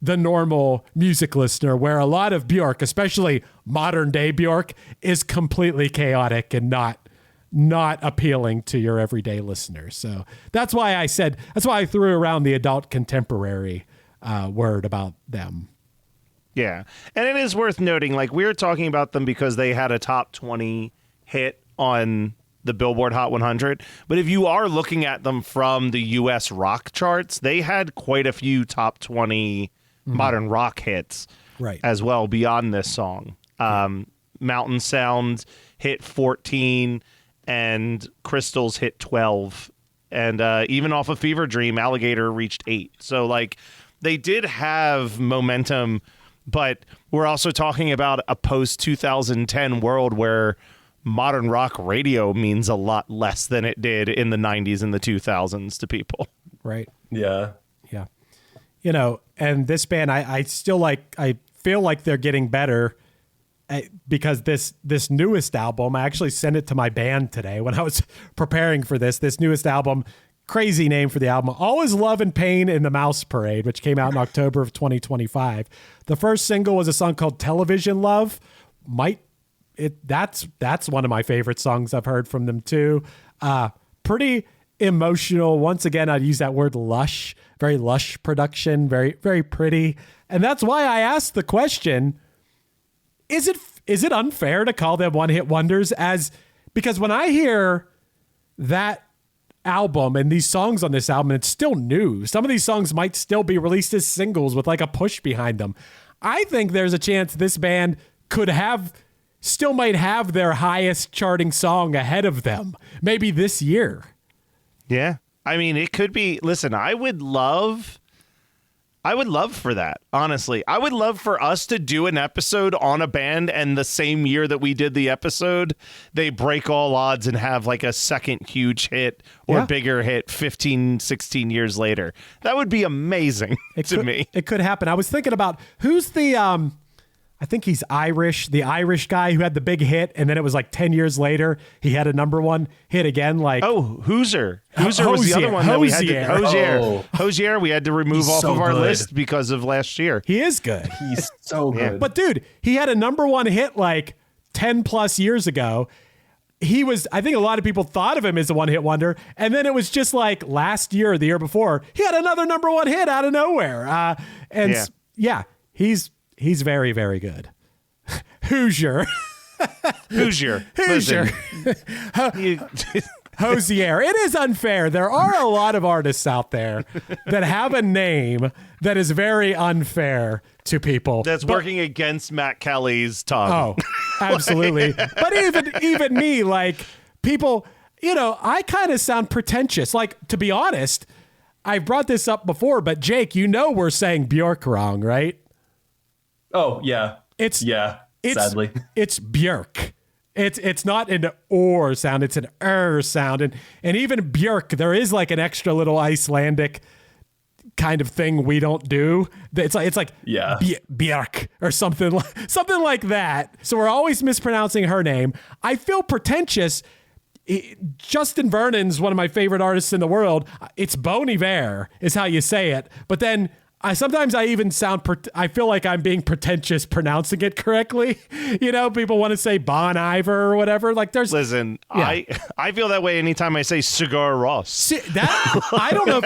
the normal music listener, where a lot of Björk, especially modern day Björk, is completely chaotic and not appealing to your everyday listener. So that's why I threw around the adult contemporary word about them. Yeah. And it is worth noting, like, we were talking about them because they had a top 20 hit on the Billboard Hot 100. But if you are looking at them from the US rock charts, they had quite a few top 20 modern rock hits as well beyond this song. Mountain Sound hit 14 and Crystals hit 12. And even off of Fever Dream, Alligator reached 8. So, like, they did have momentum, but we're also talking about a post-2010 world where modern rock radio means a lot less than it did in the 90s and the 2000s to people. Right. Yeah. Yeah. You know, and this band, I still like, I feel like they're getting better because this newest album, I actually sent it to my band today when I was preparing for this newest album, crazy name for the album, All Is Love and Pain in the Mouse Parade, which came out in October of 2025. The first single was a song called Television Love. That's one of my favorite songs I've heard from them too. Pretty emotional. Once again, I'd use that word lush, very lush production, very, very pretty. And that's why I asked the question, is it unfair to call them one-hit wonders? Because when I hear that album and these songs on this album, it's still new. Some of these songs might still be released as singles with like a push behind them. I think there's a chance this band still might have their highest charting song ahead of them, maybe this year. Yeah. I mean, it could be. Listen, I would love for that, honestly. I would love for us to do an episode on a band, and the same year that we did the episode, they break all odds and have like a second huge hit or bigger hit 15, 16 years later. That would be amazing to me. It could happen. I was thinking about who's the... I think he's Irish, the Irish guy who had the big hit, and then it was like 10 years later, he had a #1 hit again. Like, Hoosier. Hoosier was the other one that we had to... Hozier we had to remove off of our list because of last year. He is good. He's so good. But dude, he had a #1 hit like 10 plus years ago. I think a lot of people thought of him as a one-hit wonder, and then it was just like last year or the year before, he had another #1 hit out of nowhere. He's very, very good. Hoosier. Hoosier. Hozier. It is unfair. There are a lot of artists out there that have a name that is very unfair to people. That's working against Matt Kelly's tongue. Oh, absolutely. But even me, like, people, I kind of sound pretentious. Like, to be honest, I've brought this up before, but Jake, we're saying Björk wrong, right? Oh, yeah. Sadly. It's Björk. It's not an or sound, it's an sound. And even Björk, there is like an extra little Icelandic kind of thing we don't do. It's like Björk or something like that. So we're always mispronouncing her name. I feel pretentious Justin Vernon's one of my favorite artists in the world. It's Bon Iver is how you say it. But then sometimes I even I feel like I'm being pretentious pronouncing it correctly. People want to say Bon Iver or whatever. Like Listen, yeah. I feel that way anytime I say Cigar Ross. I don't know if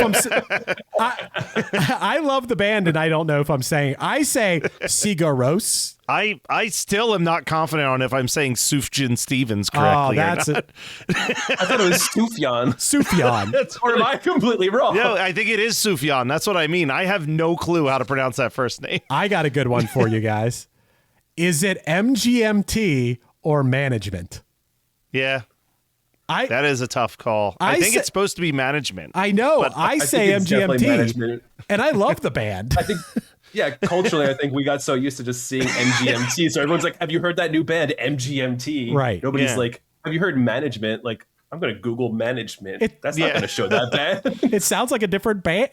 I love the band and I don't know if I'm saying, I say Cigaros. I still am not confident on if I'm saying Sufjan Stevens correctly. I thought it was Sufjan. Sufjan. Or am I completely wrong? No, I think it is Sufjan. That's what I mean. I have no clue how to pronounce that first name. I got a good one for you guys. Is it MGMT or management? Yeah. That is a tough call. I think it's supposed to be management. I know. I say MGMT. And I love the band. I think... Yeah, culturally, I think we got so used to just seeing MGMT. So everyone's like, have you heard that new band, MGMT? Right. Nobody's like, have you heard management? Like, I'm going to Google management. That's not going to show that band. It sounds like a different band.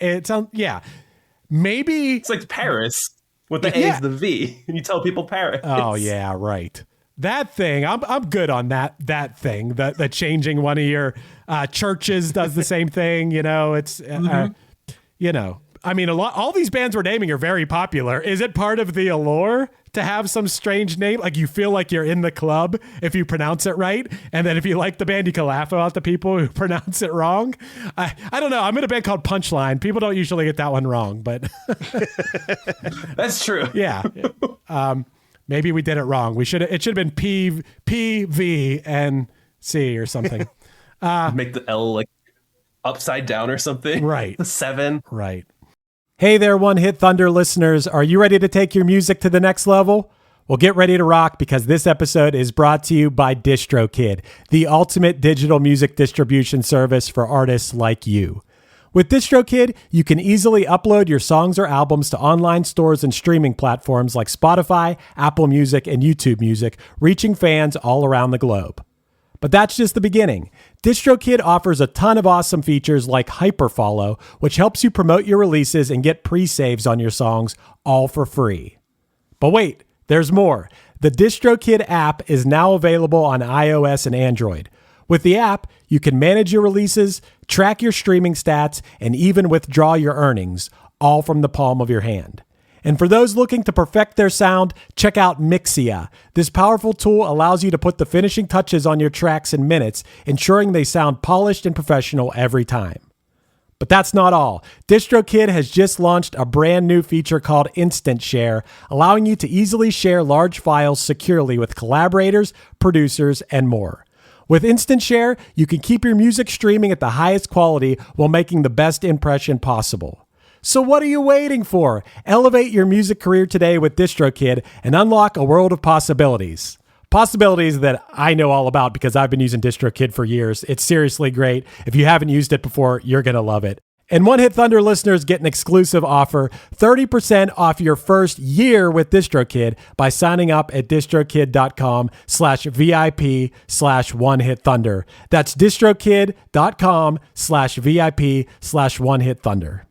Maybe. It's like Paris with the A is the V. And you tell people Paris. Oh, yeah, right. That thing, I'm good on that thing. The changing one of your churches does the same thing. It's, I mean, all these bands we're naming are very popular. Is it part of the allure to have some strange name? Like you feel like you're in the club if you pronounce it right. And then if you like the band, you can laugh about the people who pronounce it wrong. I don't know. I'm in a band called Punchline. People don't usually get that one wrong, but. That's true. Yeah. Maybe we did it wrong. It should have been P, V, and C or something. Make the L like upside down or something. Right. 7. Right. Hey there, One Hit Thunder listeners. Are you ready to take your music to the next level? Well, get ready to rock because this episode is brought to you by DistroKid, the ultimate digital music distribution service for artists like you. With DistroKid, you can easily upload your songs or albums to online stores and streaming platforms like Spotify, Apple Music, and YouTube Music, reaching fans all around the globe. But that's just the beginning. DistroKid offers a ton of awesome features like Hyperfollow, which helps you promote your releases and get pre-saves on your songs all for free. But wait, there's more. The DistroKid app is now available on iOS and Android. With the app, you can manage your releases, track your streaming stats, and even withdraw your earnings, all from the palm of your hand. And for those looking to perfect their sound, check out Mixia. This powerful tool allows you to put the finishing touches on your tracks in minutes, ensuring they sound polished and professional every time. But that's not all. DistroKid has just launched a brand new feature called Instant Share, allowing you to easily share large files securely with collaborators, producers, and more. With Instant Share, you can keep your music streaming at the highest quality while making the best impression possible. So what are you waiting for? Elevate your music career today with DistroKid and unlock a world of possibilities. Possibilities that I know all about because I've been using DistroKid for years. It's seriously great. If you haven't used it before, you're going to love it. And One Hit Thunder listeners get an exclusive offer, 30% off your first year with DistroKid by signing up at distrokid.com/VIP/OneHitThunder. That's distrokid.com/VIP/OneHitThunder.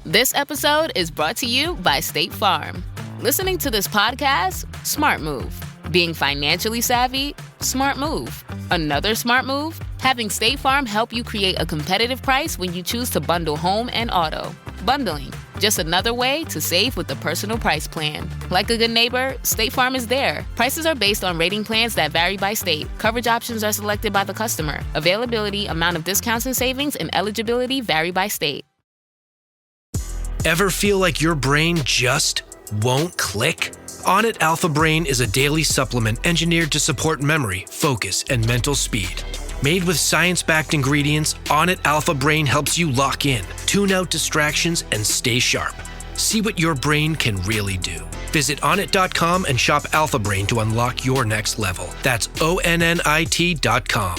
This episode is brought to you by State Farm. Listening to this podcast? Smart move. Being financially savvy? Smart move. Another smart move? Having State Farm help you create a competitive price when you choose to bundle home and auto. Bundling, just another way to save with the Personal Price Plan. Like a good neighbor, State Farm is there. Prices are based on rating plans that vary by state. Coverage options are selected by the customer. Availability, amount of discounts and savings, and eligibility vary by state. Ever feel like your brain just won't click? Onnit Alpha Brain is a daily supplement engineered to support memory, focus, and mental speed. Made with science-backed ingredients, Onnit Alpha Brain helps you lock in, tune out distractions, and stay sharp. See what your brain can really do. Visit onnit.com and shop Alpha Brain to unlock your next level. That's ONNIT.com.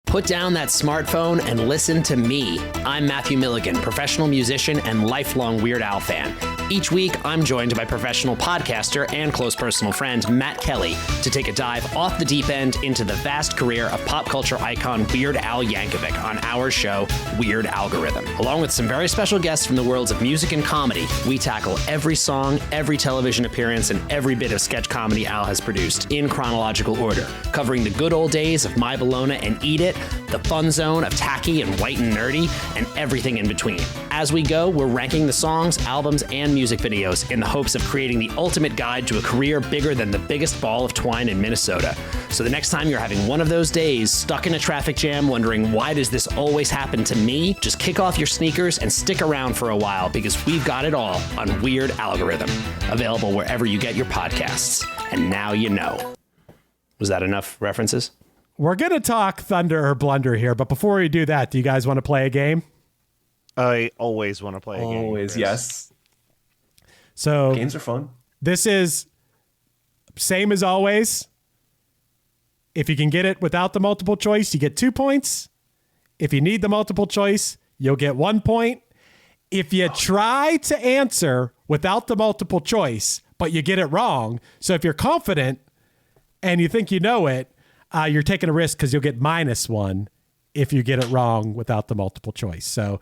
Put down that smartphone and listen to me. I'm Matthew Milligan, professional musician and lifelong Weird Al fan. Each week, I'm joined by professional podcaster and close personal friend Matt Kelly to take a dive off the deep end into the vast career of pop culture icon Weird Al Yankovic on our show, Weird Algorithm. Along with some very special guests from the worlds of music and comedy, we tackle every song, every television appearance, and every bit of sketch comedy Al has produced in chronological order, covering the good old days of My Bologna and Eat It, the fun zone of tacky and white and nerdy, and everything in between. As we go, we're ranking the songs, albums, and music videos in the hopes of creating the ultimate guide to a career bigger than the biggest ball of twine in Minnesota. So the next time you're having one of those days, stuck in a traffic jam, wondering why does this always happen to me, just kick off your sneakers and stick around for a while because we've got it all on Weird Algorithm, available wherever you get your podcasts. And now you know. Was that enough references? We're going to talk thunder or blunder here, but before we do that, do you guys want to play a game? I always want to play a game. Always, Chris. yes. So games are fun. This is same as always. If you can get it without the multiple choice, you get 2 points. If you need the multiple choice, you'll get 1 point. If you try to answer without the multiple choice, but you get it wrong, so if you're confident and you think you know it, you're taking a risk because you'll get -1 if you get it wrong without the multiple choice. So,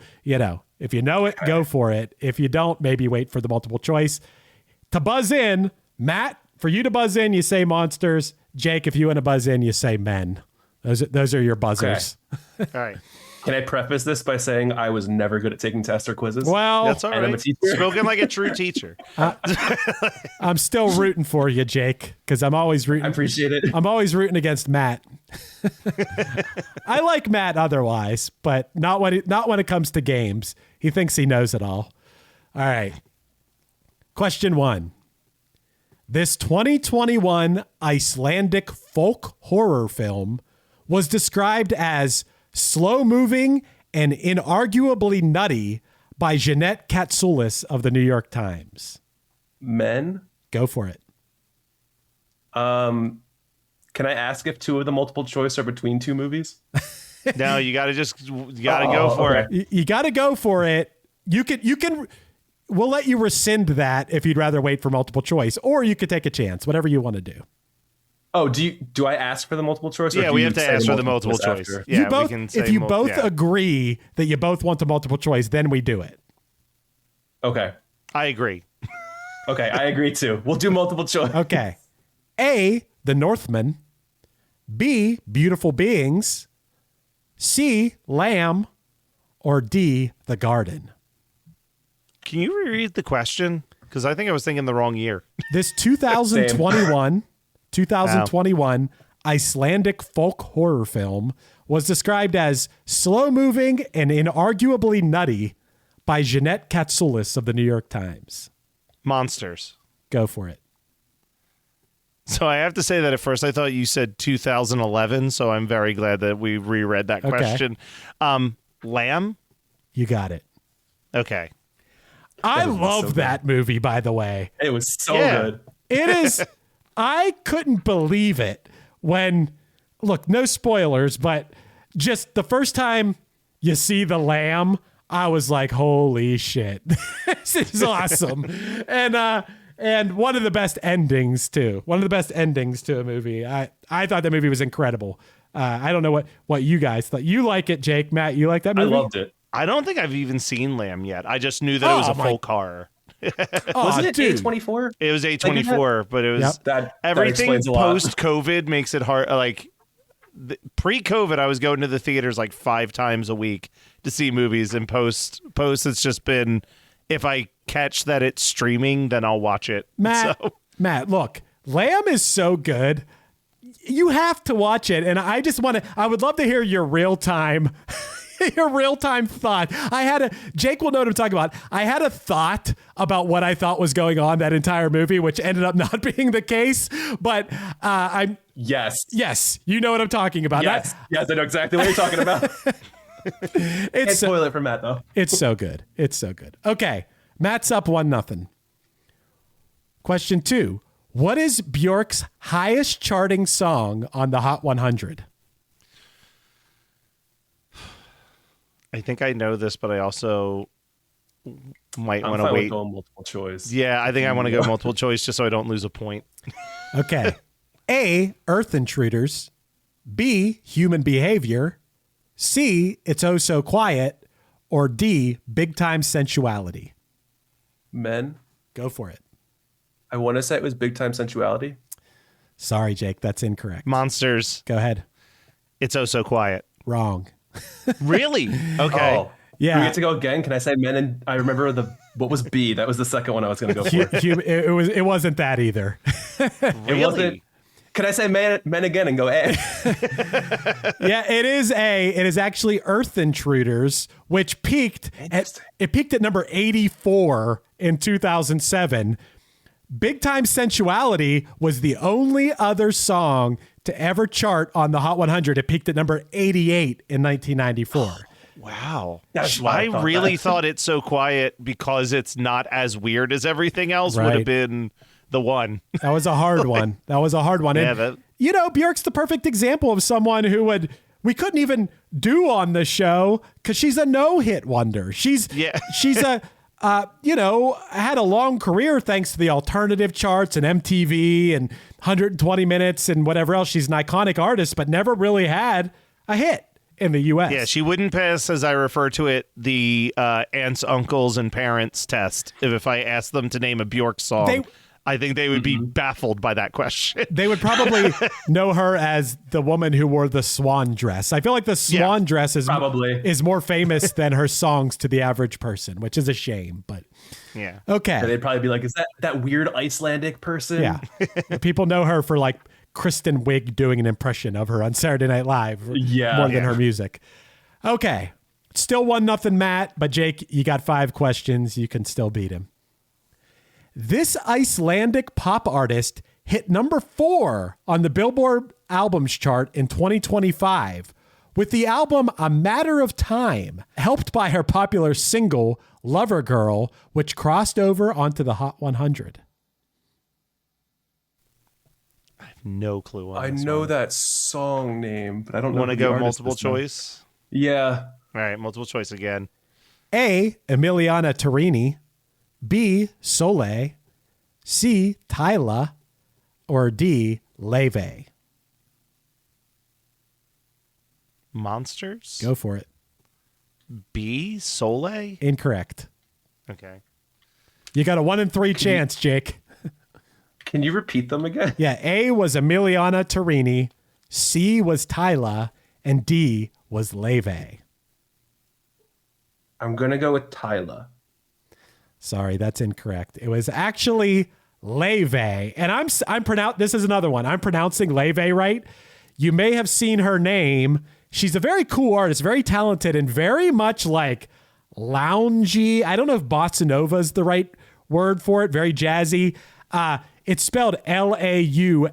if you know it, go for it. If you don't, maybe wait for the multiple choice. To buzz in, Matt, for you to buzz in, you say monsters. Jake, if you want to buzz in, you say men. Those are your buzzers. Okay. All right. Can I preface this by saying I was never good at taking tests or quizzes? Well, that's all right. I'm a teacher. Spoken like a true teacher. I'm still rooting for you, Jake, because I'm always rooting. I appreciate it. I'm always rooting against Matt. I like Matt otherwise, but not when it comes to games. He thinks he knows it all. All right. Question 1. This 2021 Icelandic folk horror film was described as slow-moving and inarguably nutty by Jeanette Katsoulis of the New York Times. Men? Go for it. Can I ask if 2 of the multiple choice are between 2 movies? No, you got to go for it. You got to go for it. You can. We'll let you rescind that if you'd rather wait for multiple choice, or you could take a chance, whatever you want to do. Oh, do I ask for the multiple choice? Or yeah, we have to ask for the multiple choice. Yeah, we can say if you both yeah. agree that you both want the multiple choice, then we do it. Okay. I agree. Okay, I agree too. We'll do multiple choice. Okay. A, The Northman. B, Beautiful Beings. C, Lamb. Or D, The Garden. Can you reread the question? Because I think I was thinking the wrong year. This 2021 Icelandic folk horror film was described as slow-moving and inarguably nutty by Jeanette Katsoulis of the New York Times. Monsters. Go for it. So I have to say that at first I thought you said 2011, so I'm very glad that we reread that question. Lamb? You got it. Okay. I love that movie, by the way. It was so good. It is. I couldn't believe it when, look, no spoilers, but just the first time you see the lamb, I was like, holy shit, this is awesome. And one of the best endings too. One of the best endings to a movie. I thought that movie was incredible. I don't know what you guys thought. You like it, Jake, Matt, you like that movie? I loved it. I don't think I've even seen Lamb yet. I just knew that it was a folk horror. Wasn't it A24? It was A24, but it was everything post-COVID makes it hard. Like pre-COVID, I was going to the theaters like 5 times a week to see movies, and post it's just been, if I catch that it's streaming, then I'll watch it. Matt, look, Lamb is so good. You have to watch it, and I would love to hear your real-time thought. Jake will know what I'm talking about. I had a thought about what I thought was going on that entire movie, which ended up not being the case. But yes, you know what I'm talking about. Yes, I know exactly what you're talking about. Can't spoil it for Matt though. It's so good. Okay, Matt's up 1-0. Question 2: what is Bjork's highest charting song on the Hot 100? I think I know this, but I also might I'm want to fine with wait. going multiple choice. Yeah, I think I want to go multiple choice just so I don't lose a point. Okay. A, Earth Intruders. B, Human Behavior. C, It's Oh So Quiet. Or D, Big Time Sensuality. Men. Go for it. I want to say it was Big Time Sensuality. Sorry, Jake, that's incorrect. Monsters. Go ahead. It's Oh So Quiet. Wrong. Really? Okay. Oh. Yeah. Do we get to go again? Can I say men? And I remember what was B? That was the second one I was going to go for. It wasn't that either. It wasn't. Can I say men again and go A? Yeah, it is A. It is actually Earth Intruders, which peaked at number 84 in 2007. Big Time Sensuality was the only other song to ever chart on the Hot 100. It peaked at number 88 in 1994. Wow. That's why I really thought It's So Quiet because it's not as weird as everything else would Right. have been the one. That was a hard one. Yeah, And, Bjork's the perfect example of someone who we couldn't even do on the show because she's a no-hit wonder. She's a had a long career thanks to the alternative charts and MTV and 120 Minutes and whatever else. She's an iconic artist, but never really had a hit in the U.S. Yeah, she wouldn't pass, as I refer to it, the aunts, uncles, and parents test. If I asked them to name a Bjork song, I think they would be baffled by that question. They would probably know her as the woman who wore the swan dress. I feel like the swan dress is more famous than her songs to the average person, which is a shame. But yeah, okay. So they'd probably be like, "Is that weird Icelandic person?" Yeah, people know her for like Kristen Wiig doing an impression of her on Saturday Night Live. More than her music. Okay, still 1-0, Matt. But Jake, you got 5 questions. You can still beat him. This Icelandic pop artist hit number 4 on the Billboard albums chart in 2025 with the album A Matter of Time, helped by her popular single Lover Girl, which crossed over onto the Hot 100. I have no clue on I this know one. that song name, but I don't know. Want to who the go artist multiple is now. choice? Yeah. All right, multiple choice again. A, Emiliana Torini. B, Soleil. C, Tyla. Or D, Leve. Monsters? Go for it. B, Soleil? Incorrect. Okay. You got a 1 in 3 chance, Jake. Can you repeat them again? Yeah, A was Emiliana Torini, C was Tyla, and D was Leve. I'm going to go with Tyla. Sorry, that's incorrect. It was actually Leve. And this is another one. I'm pronouncing Leve right. You may have seen her name. She's a very cool artist, very talented, and very much like loungy. I don't know if bossa nova is the right word for it. Very jazzy. It's spelled Laufey,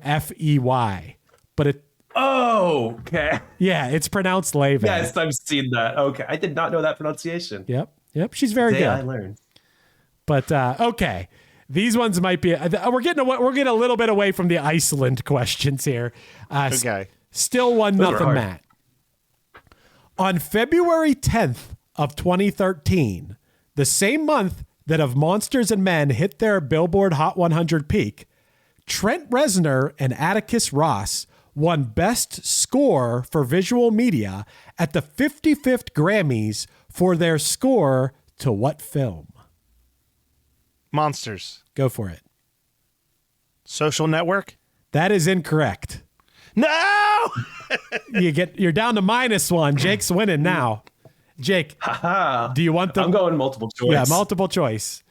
but it. Oh, okay. Yeah, it's pronounced Leve. Yes, I've seen that. Okay, I did not know that pronunciation. Yep. She's very good. I learned. But okay, these ones might be. We're getting a little bit away from the Iceland questions here. Okay. Still 1-0, Matt. On February 10th of 2013, the same month that Of Monsters and Men hit their Billboard Hot 100 peak, Trent Reznor and Atticus Ross won Best Score for Visual Media at the 55th Grammys for their score to what film? Monsters. Go for it. Social Network? That is incorrect. No! You're down to -1. Jake's winning now. Jake, do you want them? I'm going multiple choice. Yeah, multiple choice.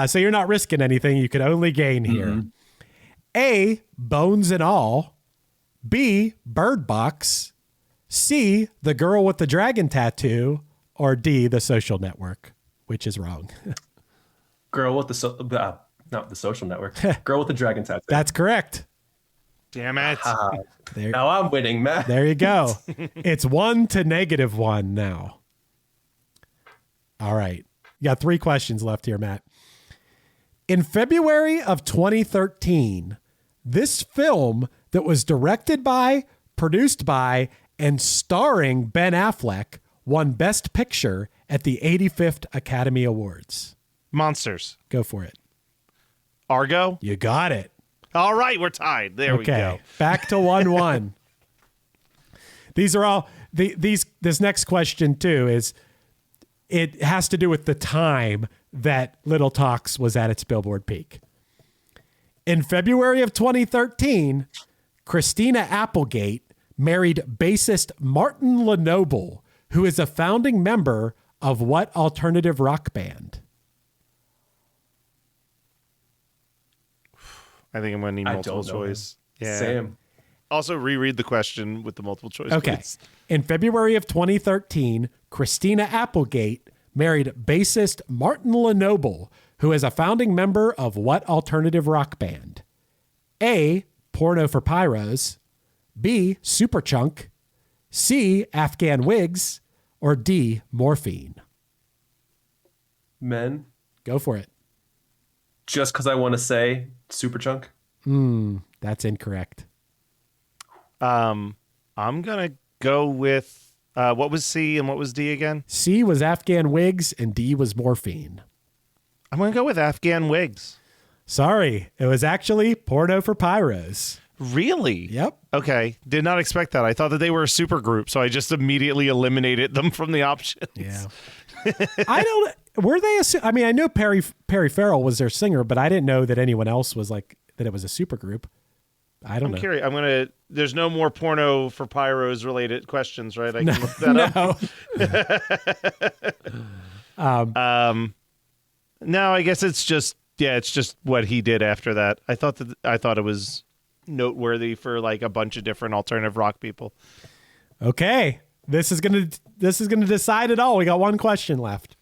So you're not risking anything. You could only gain here. A, Bones and All. B, Bird Box. C, The Girl with the Dragon Tattoo. Or D, The Social Network, which is wrong. Girl with the not the Social Network. Girl with the Dragon Tattoo. That's correct. Damn it. Now I'm winning, man. There you go. It's 1-1 now. All right. You got 3 questions left here, Matt. In February of 2013, this film that was directed by, produced by, and starring Ben Affleck won Best Picture at the 85th Academy Awards? Monsters. Go for it. Argo? You got it. All right, we're tied. There we go. Back to 1-1. These are all this next question too is it has to do with the time that Little Talks was at its Billboard peak. In February of 2013, Christina Applegate married bassist Martin Lenoble, who is a founding member of what alternative rock band? I think I'm going to need multiple choice. Yeah. Same. Also, reread the question with the multiple choice. Okay. Please. In February of 2013, Christina Applegate married bassist Martin Lenoble, who is a founding member of what alternative rock band? A. Porno for Pyros. B. Superchunk. C. Afghan Wigs. Or D. Morphine. Men. Go for it. Just because I want to say Superchunk. That's incorrect. I'm going to go with, what was C and what was D again? C was Afghan Wigs and D was Morphine. I'm going to go with Afghan Wigs. Sorry, it was actually Porno for Pyros. Really? Yep. Okay. Did not expect that. I thought that they were a super group, so I just immediately eliminated them from the options. Yeah. Were they I mean, I know Perry Farrell was their singer, but I didn't know that anyone else was like, that it was a super group. I don't know. I'm curious. There's no more Porno for Pyros related questions, right? I can look that up. No, I guess it's just what he did after that. I thought it was noteworthy for like a bunch of different alternative rock people. Okay. This is gonna decide it all. We got one question left.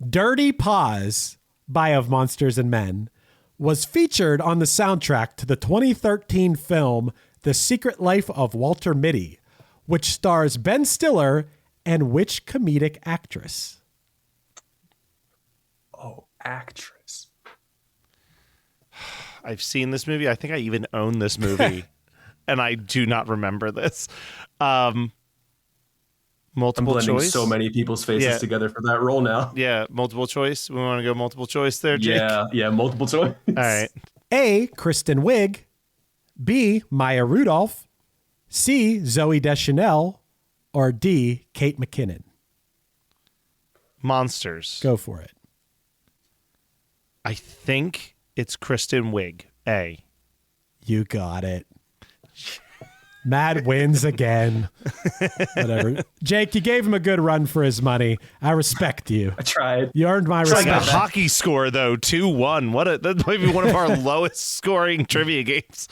Dirty Paws by Of Monsters and Men was featured on the soundtrack to the 2013 film The Secret Life of Walter Mitty, which stars Ben Stiller and which comedic actress? Oh, actress. I've seen this movie. I think I even own this movie, and I do not remember this. Multiple I'm blending choice. So many people's faces together for that role now. Yeah, multiple choice. We want to go multiple choice there, Jake? Yeah, multiple choice. All right. A. Kristen Wiig. B. Maya Rudolph. C. Zoe Deschanel. Or D. Kate McKinnon. Monsters. Go for it. I think it's Kristen Wiig. A. You got it. Matt wins again. Whatever. Jake, you gave him a good run for his money. I respect you. I tried. You earned my It's respect. like a hockey score, though. 2-1. That might be one of our lowest scoring trivia games.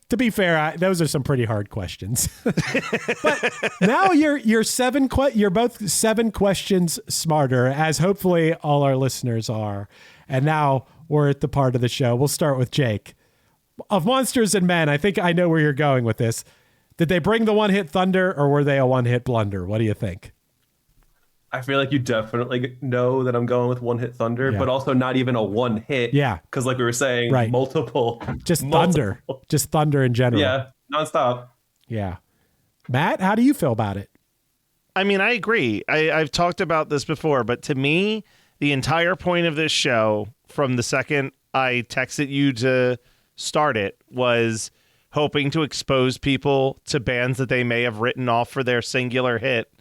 To be fair, those are some pretty hard questions. But now you're both 7 questions smarter, as hopefully all our listeners are. And now we're at the part of the show. We'll start with Jake. Of Monsters and Men, I think I know where you're going with this. Did they bring the one-hit thunder, or were they a one-hit blunder? What do you think? I feel like you definitely know that I'm going with one hit thunder, but also not even a one hit. Yeah. Because like we were saying, multiple. Thunder. Just thunder in general. Yeah. Nonstop. Yeah. Matt, how do you feel about it? I mean, I agree. I've talked about this before, but to me, the entire point of this show, from the second I texted you to start it, was hoping to expose people to bands that they may have written off for their singular hit.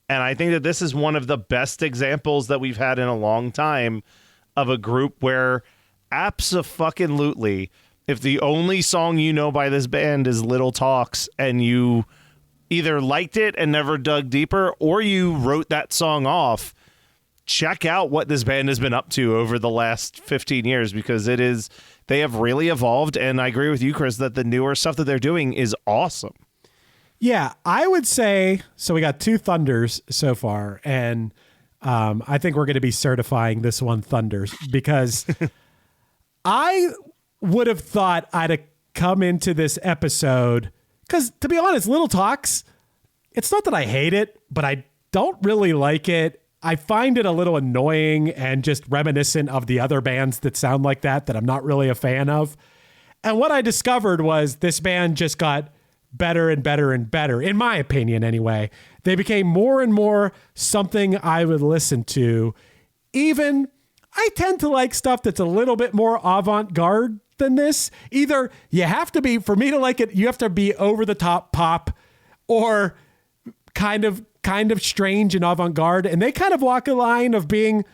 And I think that this is one of the best examples that we've had in a long time of a group where abso-fucking-lutely, if the only song you know by this band is Little Talks and you either liked it and never dug deeper, or you wrote that song off, check out what this band has been up to over the last 15 years, because they have really evolved. And I agree with you, Chris, that the newer stuff that they're doing is awesome. Yeah, I would say, so we got 2 thunders so far, and I think we're going to be certifying this one thunders, because I would have thought I'd have come into this episode, because to be honest, Little Talks, it's not that I hate it, but I don't really like it. I find it a little annoying and just reminiscent of the other bands that sound like that I'm not really a fan of. And what I discovered was this band just got better and better and better, in my opinion anyway. They became more and more something I would listen to. Even I tend to like stuff that's a little bit more avant-garde than this. Either you have to be, for me to like it, you have to be over the top pop or kind of strange and avant-garde. And they kind of walk a line of being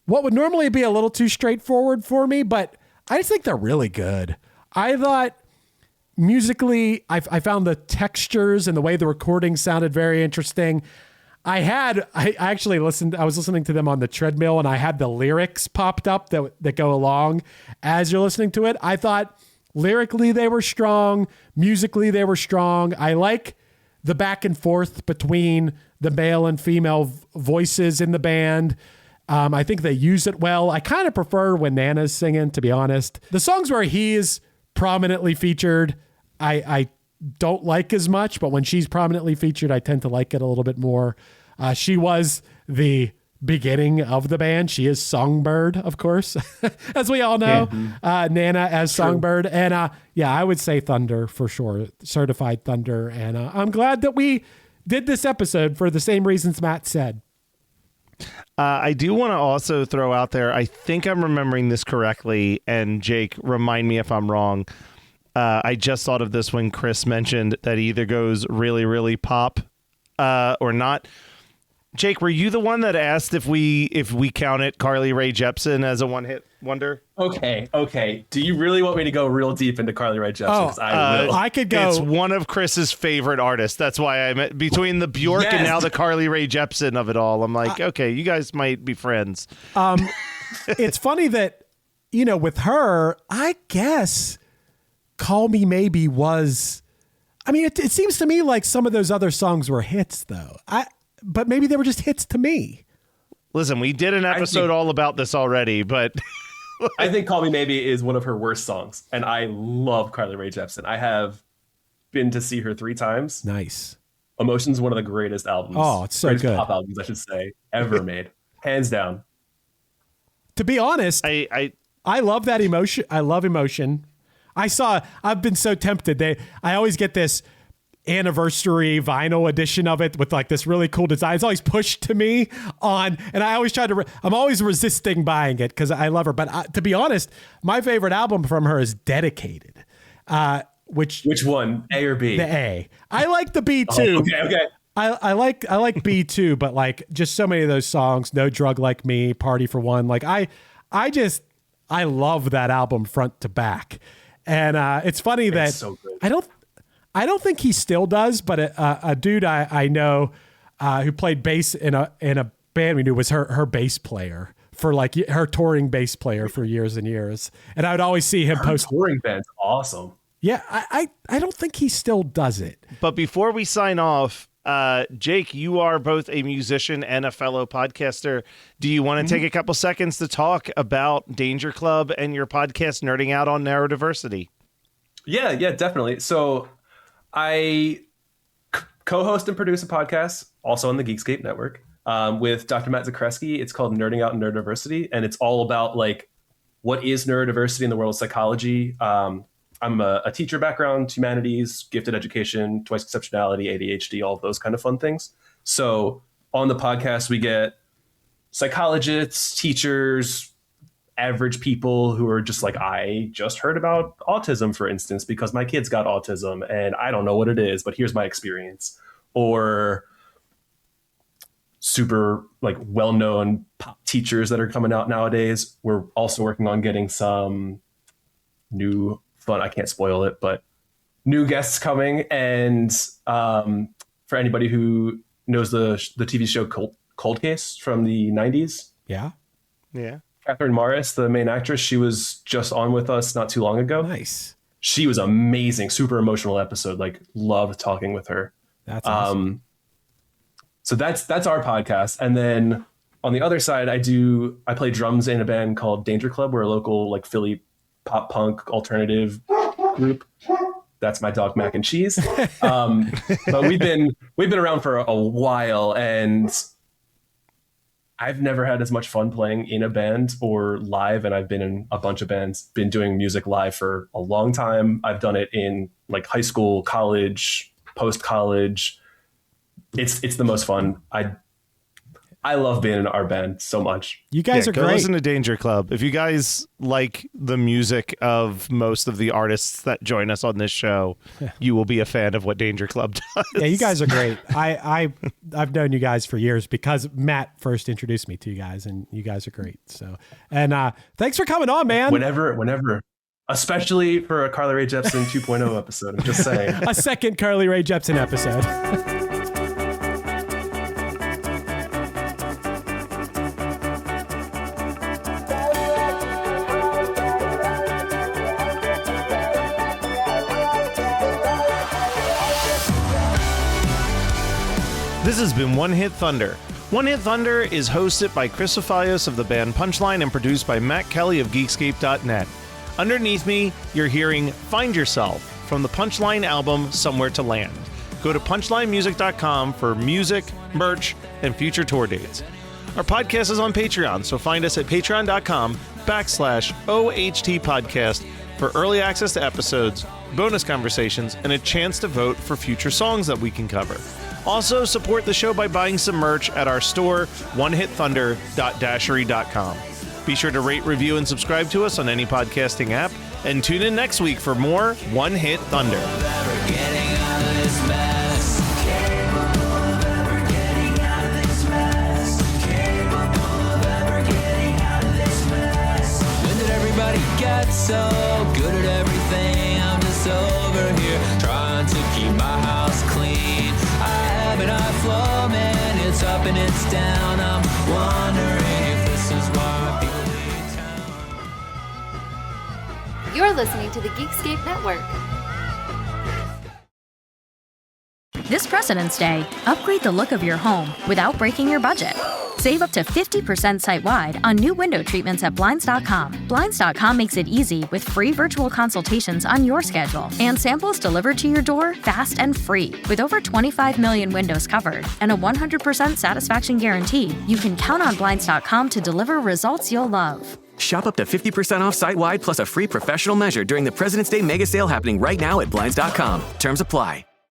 what would normally be a little too straightforward for me, but I just think they're really good. I thought musically, I found the textures and the way the recording sounded very interesting. I actually listened, I was listening to them on the treadmill and I had the lyrics popped up that go along as you're listening to it. I thought lyrically they were strong, musically they were strong. I like the back and forth between the male and female voices in the band. I think they use it well. I kind of prefer when Nana's singing, to be honest. The songs where he is prominently featured, I don't like as much, but when she's prominently featured, I tend to like it a little bit more. She was the beginning of the band. She is Songbird, of course, as we all know. Nana as Songbird. And I would say Thunder for sure, Certified Thunder. And I'm glad that we did this episode for the same reasons Matt said. I do want to also throw out there, I think I'm remembering this correctly, and Jake, remind me if I'm wrong. I just thought of this when Chris mentioned that he either goes really, really pop or not. Jake, were you the one that asked if we counted Carly Rae Jepsen as a one-hit wonder? Okay. Do you really want me to go real deep into Carly Rae Jepsen? 'Cause I will. I could go. It's one of Chris's favorite artists. That's why I met between the Bjork and now the Carly Rae Jepsen of it all. I'm like, okay, you guys might be friends. It's funny that, with her, I guess Call Me Maybe was, it seems to me like some of those other songs were hits though. But maybe they were just hits to me. Listen, we did an episode all about this already, but I think Call Me Maybe is one of her worst songs. And I love Carly Rae Jepsen. I have been to see her 3 times. Nice. Emotion's one of the greatest albums. Oh, it's so greatest good. Pop albums, I should say, ever made. Hands down. To be honest, I love that Emotion. I love Emotion. I've been so tempted. I always get this anniversary vinyl edition of it with like this really cool design. It's always pushed to me and I always I'm always resisting buying it because I love her. But to be honest, my favorite album from her is Dedicated. Which one? A or B? The A. I like the B too. Oh, okay. I like B too, but like just so many of those songs, No Drug Like Me, Party for One. Like I love that album front to back. And it's funny that so good. I don't think he still does, but a dude I know who played bass in a band we knew was her bass player for like her touring bass player for years and years. And I would always see him post touring band's awesome. Yeah, I don't think he still does it. But before we sign off, Jake, you are both a musician and a fellow podcaster. Do you want to take a couple seconds to talk about Danger Club and your podcast, Nerding Out on Neurodiversity? Yeah, definitely. So I co-host and produce a podcast, also on the Geekscape Network, with Dr. Matt Zakreski. It's called Nerding Out on Neurodiversity, and it's all about like what is neurodiversity in the world of psychology. I'm a teacher background, humanities, gifted education, twice exceptionality, ADHD, all of those kind of fun things. So on the podcast, we get psychologists, teachers, average people who are just like, I just heard about autism, for instance, because my kids got autism and I don't know what it is, but here's my experience. Or super like well-known pop teachers that are coming out nowadays. We're also working on getting some new fun, I can't spoil it, but new guests coming. And for anybody who knows the TV show Cold Case from the 90s. Yeah. Catherine Morris, the main actress, she was just on with us not too long ago. Nice. She was amazing, super emotional episode. Like, loved talking with her. That's awesome. So that's our podcast. And then on the other side, I play drums in a band called Danger Club. We're a local like Philly pop punk alternative group. That's my dog Mac and Cheese. But we've been around for a while, and I've never had as much fun playing in a band or live, and I've been in a bunch of bands, been doing music live for a long time. I've done it in like high school, college, post-college. It's the most fun. I love being in our band so much. You guys are go great. Listen to Danger Club. If you guys like the music of most of the artists that join us on this show, you will be a fan of what Danger Club does. Yeah, you guys are great. I've known you guys for years because Matt first introduced me to you guys, and you guys are great. So, and thanks for coming on, man. Whenever. Especially for a Carly Rae Jepsen 2.0 episode. I'm just saying. A second Carly Rae Jepsen episode. This has been One Hit Thunder. One Hit Thunder is hosted by Chris Afalios of the band Punchline and produced by Matt Kelly of Geekscape.net. Underneath me, you're hearing Find Yourself from the Punchline album Somewhere to Land. Go to punchlinemusic.com for music, merch, and future tour dates. Our podcast is on Patreon, so find us at patreon.com/OHT podcast for early access to episodes, bonus conversations, and a chance to vote for future songs that we can cover. Also, support the show by buying some merch at our store, onehithunder.dashery.com. Be sure to rate, review, and subscribe to us on any podcasting app, and tune in next week for more One Hit Thunder. When did everybody get so good at everything? I'm just over here trying to keep my house clean. I have an eye flow, man, it's up and it's down. I'm wondering if this is why people leave town. You're listening to the Geekscape Network. This President's Day, upgrade the look of your home without breaking your budget. Save up to 50% site-wide on new window treatments at Blinds.com. Blinds.com makes it easy with free virtual consultations on your schedule and samples delivered to your door fast and free. With over 25 million windows covered and a 100% satisfaction guarantee, you can count on Blinds.com to deliver results you'll love. Shop up to 50% off site-wide plus a free professional measure during the President's Day mega sale happening right now at Blinds.com. Terms apply.